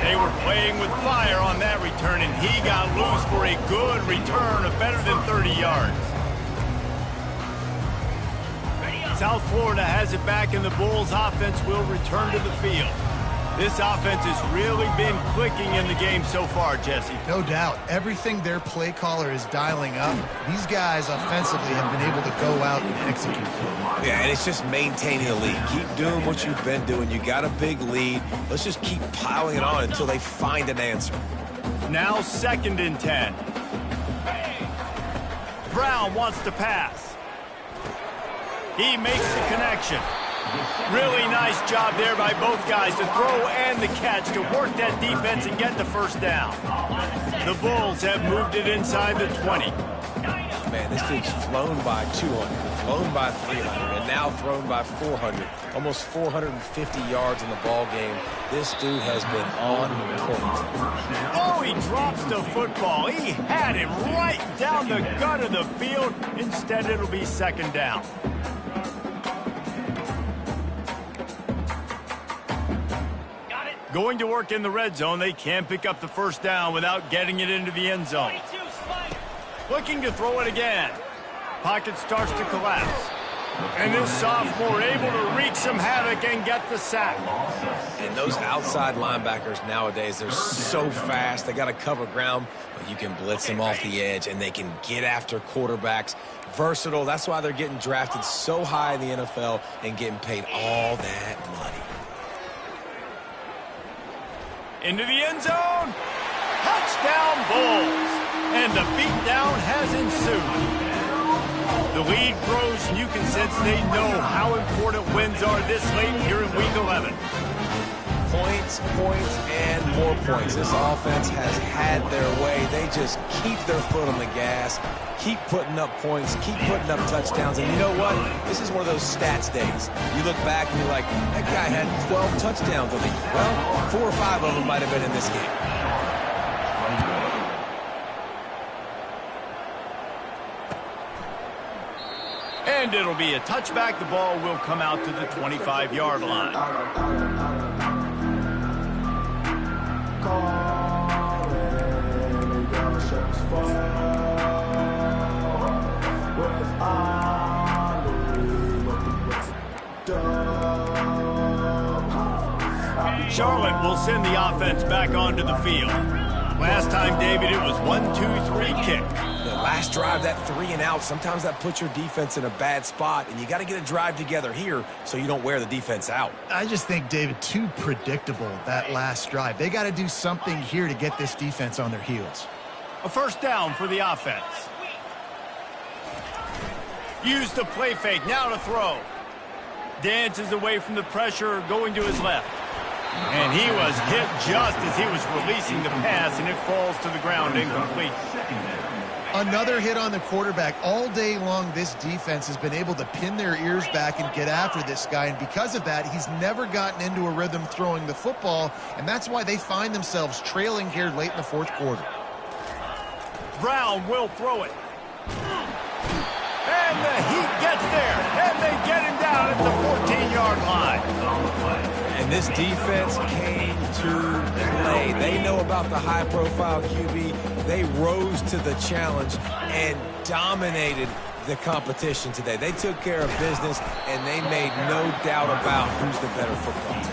They were playing with fire on that return, and he got loose for a good return of better than 30 yards. South Florida has it back, and the Bulls offense will return to the field. This offense has really been clicking in the game so far, Jesse. No doubt. Everything their play caller is dialing up, these guys offensively have been able to go out and execute. Yeah, and it's just maintaining the lead. Keep doing what you've been doing. You got a big lead. Let's just keep piling it on until they find an answer. Now 2nd and 10. Brown wants to pass. He makes the connection. Really nice job there by both guys to throw and the catch to work that defense and get the first down. The Bulls have moved it inside the 20. Man, this dude's flown by 200, flown by 300, and now thrown by 400. Almost 450 yards in the ball game. This dude has been on point. Oh, he drops the football. He had him right down the gut of the field. Instead, it'll be 2nd down. Going to work in the red zone, they can't pick up the first down without getting it into the end zone. Looking to throw it again. Pocket starts to collapse. And this sophomore able to wreak some havoc and get the sack. And those outside linebackers nowadays, they're so fast. They got to cover ground, but you can blitz them off the edge, and they can get after quarterbacks. Versatile. That's why they're getting drafted so high in the NFL and getting paid all that money. Into the end zone. Touchdown Bulls. And the beatdown has ensued. The lead grows, and you can sense they know how important wins are this late here in Week 11. Points, points, and more points. This offense has had their way. They just keep their foot on the gas, keep putting up points, keep putting up touchdowns. And you know what? This is one of those stats days. You look back and you're like, that guy had 12 touchdowns. I think, well, 4 or 5 of them might have been in this game. And it'll be a touchback. The ball will come out to the 25-yard line. Charlotte will send the offense back onto the field. Last time, David, it was 1-2-3 kick. The last drive, that 3 and out, sometimes that puts your defense in a bad spot, and you got to get a drive together here so you don't wear the defense out. I just think, David, too predictable, that last drive. They got to do something here to get this defense on their heels. A first down for the offense. Use the play fake, now to throw. Dances away from the pressure, going to his left. And he was hit just as he was releasing the pass, and it falls to the ground incomplete. Another hit on the quarterback. All day long, this defense has been able to pin their ears back and get after this guy, and because of that, he's never gotten into a rhythm throwing the football, and that's why they find themselves trailing here late in the fourth quarter. Brown will throw it. And the Heat gets there, and they get him down at the 14-yard line. And this defense came to play. They know about the high-profile QB. They rose to the challenge and dominated the competition today. They took care of business, and they made no doubt about who's the better football team.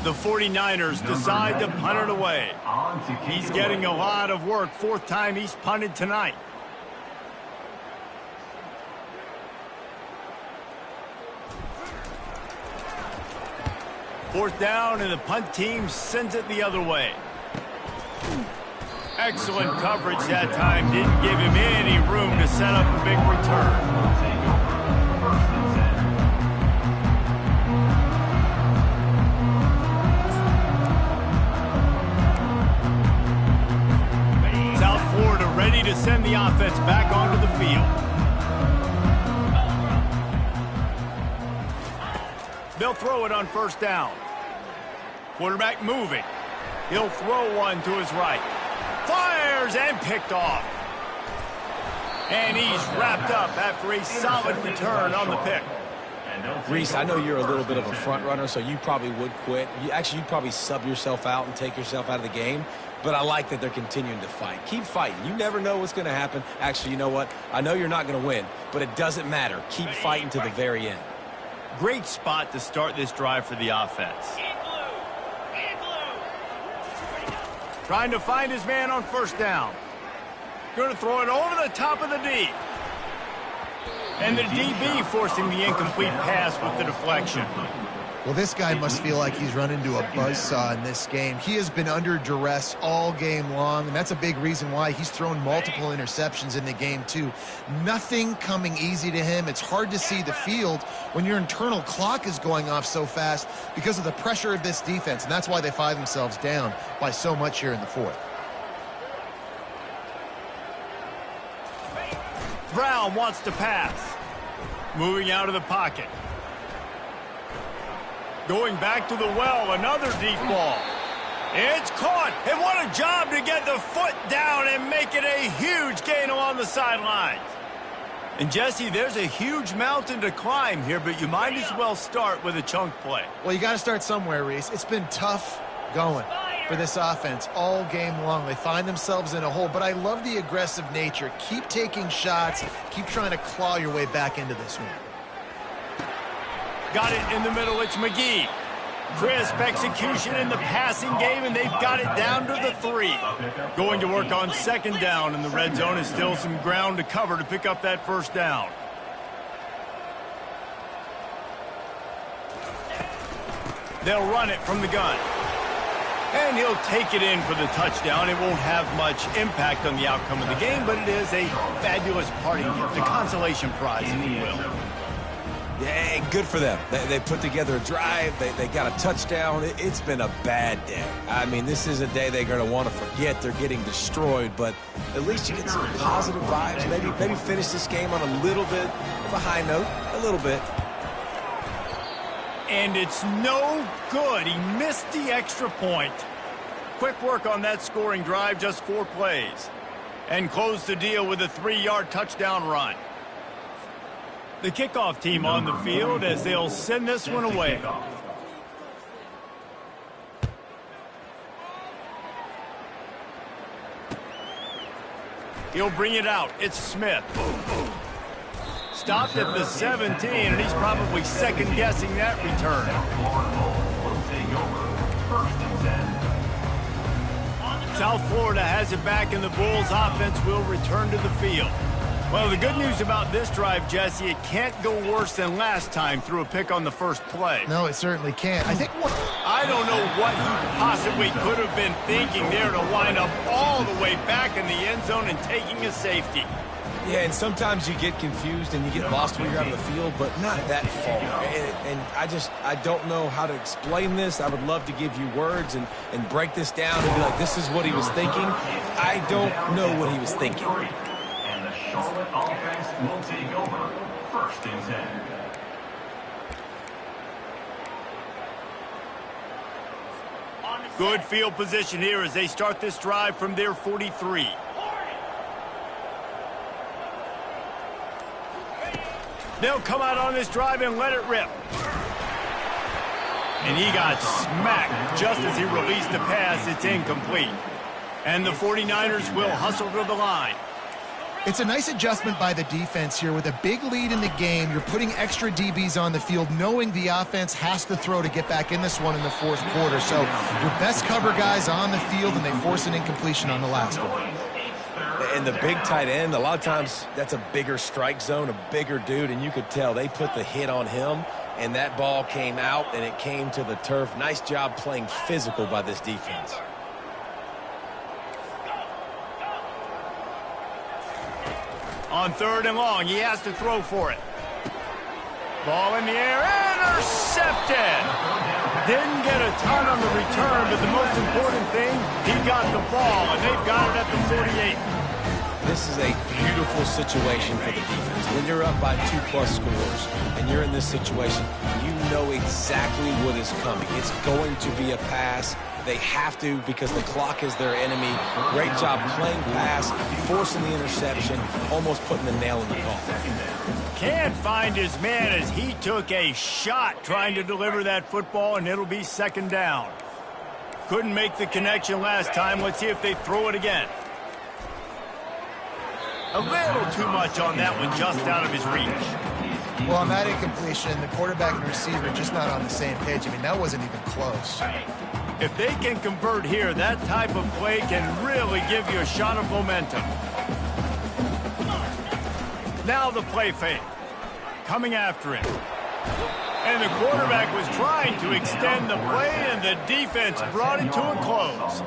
The 49ers decide to punt it away. He's getting a lot of work. 4th time he's punted tonight. Fourth down, and the punt team sends it the other way. Excellent coverage that time. Didn't give him any room to set up a big return. Ready to send the offense back onto the field. They'll throw it on first down. Quarterback moving. He'll throw one to his right. Fires and picked off. And he's wrapped up after a solid return on the pick. Reese, I know you're a little bit of a front runner, so you probably would quit. You'd probably sub yourself out and take yourself out of the game. But I like that they're continuing to fight. Keep fighting. You never know what's going to happen. Actually, you know what? I know you're not going to win, but it doesn't matter. Keep fighting to the very end. Great spot to start this drive for the offense. Trying to find his man on first down. Going to throw it over the top of the D. And the DB forcing the incomplete pass with the deflection. Well, this guy must feel like he's run into a buzzsaw in this game. He has been under duress all game long, and that's a big reason why he's thrown multiple interceptions in the game, too. Nothing coming easy to him. It's hard to see the field when your internal clock is going off so fast because of the pressure of this defense, and that's why they find themselves down by so much here in the fourth. Brown wants to pass. Moving out of the pocket. Going back to the well, another deep ball. It's caught, and what a job to get the foot down and make it a huge gain along the sidelines. And Jesse, there's a huge mountain to climb here, but you might as well start with a chunk play. Well, you got to start somewhere, Reese. It's been tough going for this offense all game long. They find themselves in a hole, but I love the aggressive nature. Keep taking shots. Keep trying to claw your way back into this one. Got it in the middle. It's McGee. Crisp execution in the passing game, and they've got it down to the 3. Going to work on second down, and the red zone is still some ground to cover to pick up that first down. They'll run it from the gun. And he'll take it in for the touchdown. It won't have much impact on the outcome of the game, but it is a fabulous parting gift, a consolation prize, if you will. Yeah, good for them. They put together a drive. They got a touchdown. It's been a bad day. I mean, this is a day they're going to want to forget. They're getting destroyed, but at least you get some positive vibes. Maybe finish this game on a little bit of a high note, a little bit. And it's no good. He missed the extra point. Quick work on that scoring drive, just 4 plays. And close the deal with a 3-yard touchdown run. The kickoff team on the field as they'll send this one away. He'll bring it out. It's Smith. Stopped at the 17, and he's probably second-guessing that return. South Florida has it back, and the Bulls offense will return to the field. Well, the good news about this drive, Jesse, it can't go worse than last time through a pick on the first play. No, it certainly can't. I don't know what he possibly could have been thinking there to wind up all the way back in the end zone and taking a safety. Yeah, and sometimes you get confused and you get lost when you're out of the field, but not that far. And I don't know how to explain this. I would love to give you words and break this down and be like, this is what he was thinking. I don't know what he was thinking. And the Charlotte offense will take over 1st and 10. Good field position here as they start this drive from their 43. They'll come out on this drive and let it rip. And he got smacked just as he released the pass. It's incomplete. And the 49ers will hustle to the line. It's a nice adjustment by the defense here. With a big lead in the game, you're putting extra DBs on the field, knowing the offense has to throw to get back in this one in the 4th quarter. So your best cover guys on the field, and they force an incompletion on the last one. And the big tight end, a lot of times that's a bigger strike zone, a bigger dude, and you could tell they put the hit on him, and that ball came out, and it came to the turf. Nice job playing physical by this defense. On 3rd and long, he has to throw for it. Ball in the air, intercepted! Didn't get a ton on the return, but the most important thing, he got the ball, and they've got it at the 48. This is a beautiful situation for the defense. When you're up by 2+ scores and you're in this situation, you know exactly what is coming. It's going to be a pass. They have to because the clock is their enemy. Great job playing pass, forcing the interception, almost putting the nail in the coffin. Can't find his man as he took a shot trying to deliver that football, and it'll be 2nd down. Couldn't make the connection last time. Let's see if they throw it again. A little too much on that one, just out of his reach. Well, on that incompletion, the quarterback and receiver just not on the same page. I mean, that wasn't even close. If they can convert here, that type of play can really give you a shot of momentum. Now the play fake. Coming after him. And the quarterback was trying to extend the play, and the defense brought it to a close.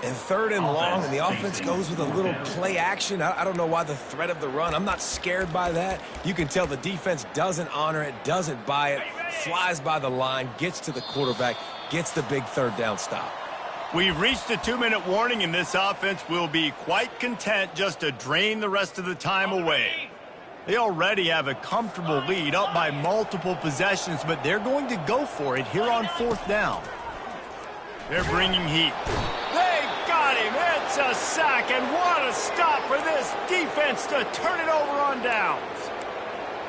And 3rd and long, and the offense goes with a little play action. I don't know why the threat of the run. I'm not scared by that. You can tell the defense doesn't honor it, doesn't buy it, flies by the line, gets to the quarterback, gets the big 3rd down stop. We've reached the 2-minute warning, and this offense will be quite content just to drain the rest of the time away. They already have a comfortable lead, up by multiple possessions, but they're going to go for it here on 4th down. They're bringing heat. They got him. It's a sack, and what a stop for this defense to turn it over on downs.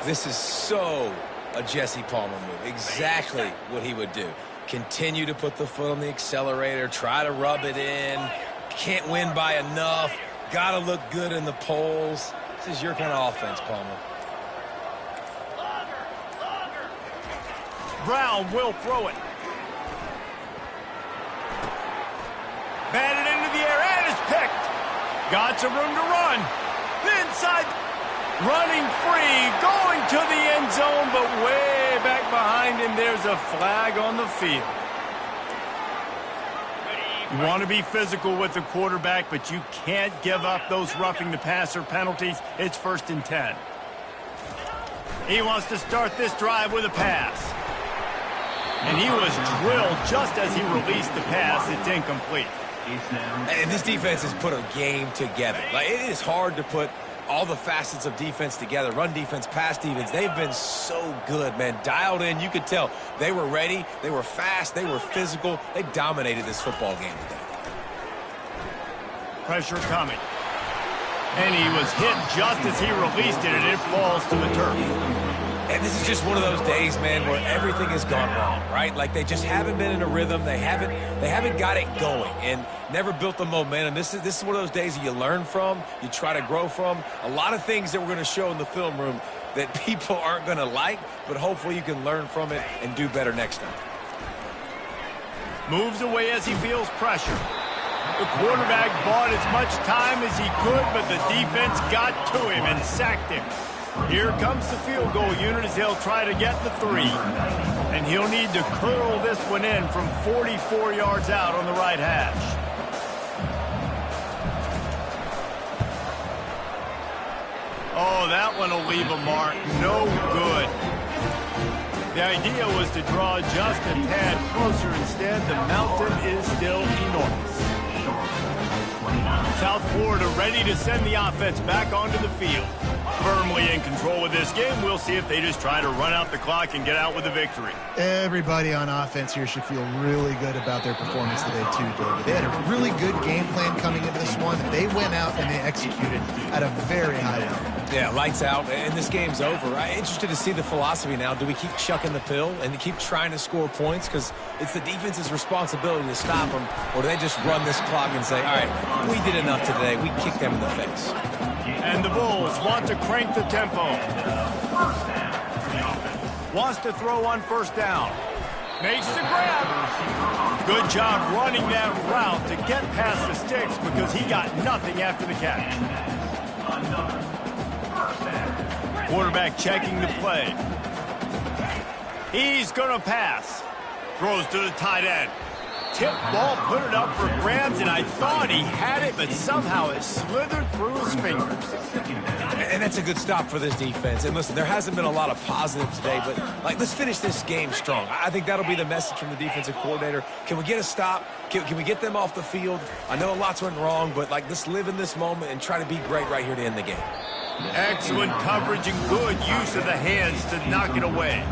This is so a Jesse Palmer move. Exactly what he would do. Continue to put the foot on the accelerator, try to rub it in. Can't win by enough. Got to look good in the polls. This is your kind of offense, Palmer. Brown will throw it. Batted into the air, and is picked. Got some room to run. Inside, running free, going to the end zone, but way back behind him, there's a flag on the field. You want to be physical with the quarterback, but you can't give up those roughing the passer penalties. It's 1st and 10. He wants to start this drive with a pass. And he was drilled just as he released the pass. It's incomplete. And this defense has put a game together. Like, it is hard to put all the facets of defense together. Run defense, pass defense. They've been so good, man. Dialed in. You could tell they were ready. They were fast. They were physical. They dominated this football game today. Pressure coming. And he was hit just as he released it, and it falls to the turf. And this is just one of those days, man, where everything has gone wrong, right? Like, they just haven't been in a rhythm. They haven't got it going and never built the momentum. This is one of those days that you learn from, you try to grow from. A lot of things that we're going to show in the film room that people aren't going to like, but hopefully you can learn from it and do better next time. Moves away as he feels pressure. The quarterback bought as much time as he could, but the defense got to him and sacked him. Here comes the field goal unit as he'll try to get the 3. And he'll need to curl this one in from 44 yards out on the right hash. Oh, that one will leave a mark. No good. The idea was to draw just a tad closer. Instead, the mountain is still enormous. South Florida ready to send the offense back onto the field. Firmly in control of this game. We'll see if they just try to run out the clock and get out with a victory. Everybody on offense here should feel really good about their performance today, too, David. They had a really good game plan coming into this one. They went out and they executed at a very high level. Yeah, lights out, and this game's over. I'm interested to see the philosophy now. Do we keep chucking the pill and keep trying to score points? Because it's the defense's responsibility to stop them. Or do they just run this clock and say, all right, we did enough today. We kicked them in the face. And the Bulls want to crank the tempo. Wants to throw on 1st down. Makes the grab. Good job running that route to get past the sticks because he got nothing after the catch. Quarterback checking the play. He's going to pass. Throws to the tight end. Tip ball, put it up for grabs, and I thought he had it, but somehow it slithered through his fingers. And that's a good stop for this defense. And listen, there hasn't been a lot of positive today, but let's finish this game strong. I think that'll be the message from the defensive coordinator. Can we get a stop? Can we get them off the field? I know lots went wrong, but let's live in this moment and try to be great right here to end the game. Excellent coverage and good use of the hands to knock it away.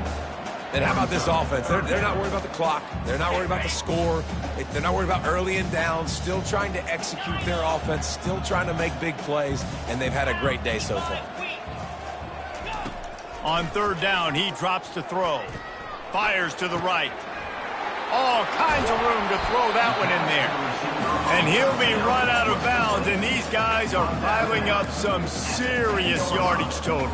And how about this offense? They're not worried about the clock. They're not worried about the score. They're not worried about early and down. Still trying to execute their offense. Still trying to make big plays. And they've had a great day so far. On third down, he drops to throw. Fires to the right. All kinds of room to throw that one in there. And he'll be run out of bounds. And these guys are piling up some serious yardage totals.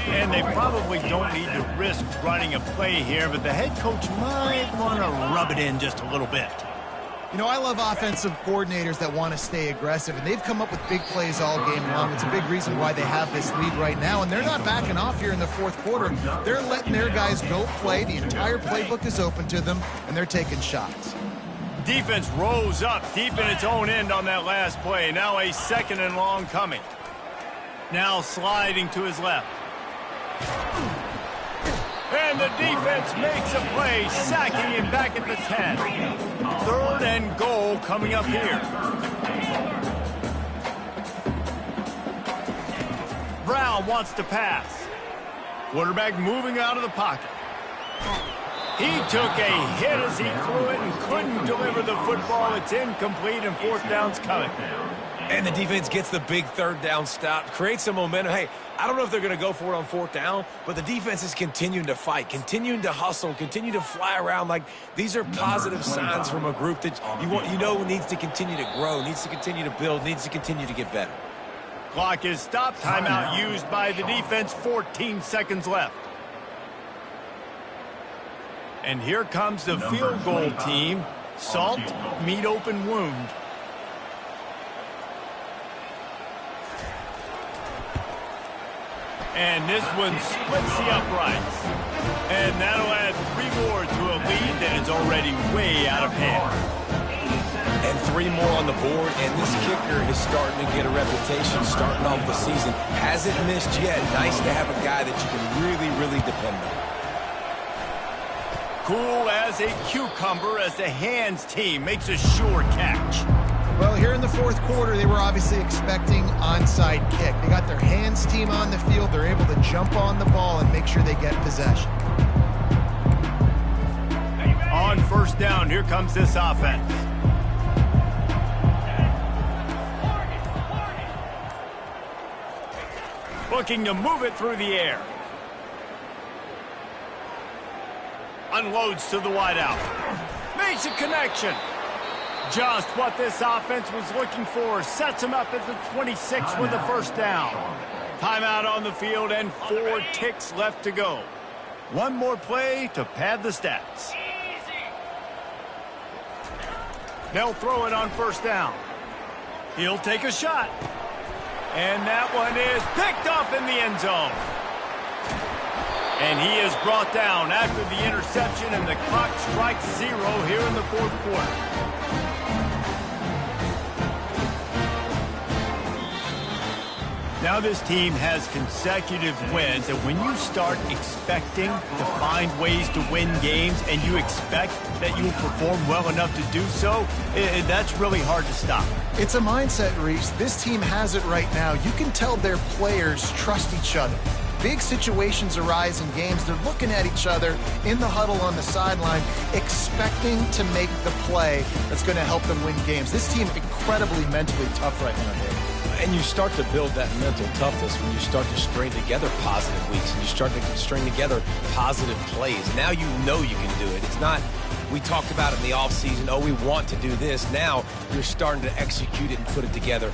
And they probably don't need to risk running a play here, but the head coach might want to rub it in just a little bit. You know, I love offensive coordinators that want to stay aggressive, and they've come up with big plays all game long. It's a big reason why they have this lead right now, and they're not backing off here in the fourth quarter. They're letting their guys go play. The entire playbook is open to them, and they're taking shots. Defense rose up deep in its own end on that last play. Now a 2nd and long coming. Now sliding to his left. And the defense makes a play, sacking him back at the 10. 3rd and goal coming up here. Brown wants to pass. Quarterback moving out of the pocket. He took a hit as he threw it and couldn't deliver the football. It's incomplete and 4th down's coming. And the defense gets the big 3rd down stop, creates some momentum. Hey, I don't know if they're going to go for it on 4th down, but the defense is continuing to fight, continuing to hustle, continue to fly around. These are positive signs from a group that you know needs to continue to grow, needs to continue to build, needs to continue to get better. Clock is stopped. Timeout used by the defense. 14 seconds left. And here comes the field goal team. Salt, meet open wound. And this one splits the uprights. And that'll add 3 more to a lead that is already way out of hand. And 3 more on the board, and this kicker is starting to get a reputation starting off the season. Hasn't missed yet. Nice to have a guy that you can really, really depend on. Cool as a cucumber as the hands team makes a sure catch. Well, here in the fourth quarter, they were obviously expecting onside kick. They got their hands team on the field. They're able to jump on the ball and make sure they get possession. On 1st down, here comes this offense. Looking to move it through the air. Unloads to the wideout. Makes a connection. Just what this offense was looking for. Sets him up at the 26 with the 1st down. Timeout on the field and 4 ticks left to go. One more play to pad the stats. They'll throw it on 1st down. He'll take a shot. And that one is picked off in the end zone. And he is brought down after the interception, and the clock strikes 0 here in the 4th quarter. Now this team has consecutive wins, and when you start expecting to find ways to win games and you expect that you will perform well enough to do so, that's really hard to stop. It's a mindset, Reese. This team has it right now. You can tell their players trust each other. Big situations arise in games. They're looking at each other in the huddle on the sideline, expecting to make the play that's going to help them win games. This team incredibly mentally tough right now, Dave. And you start to build that mental toughness when you start to string together positive weeks and you start to string together positive plays. Now you know you can do it. It's not, we talked about it in the offseason, oh, we want to do this. Now you're starting to execute it and put it together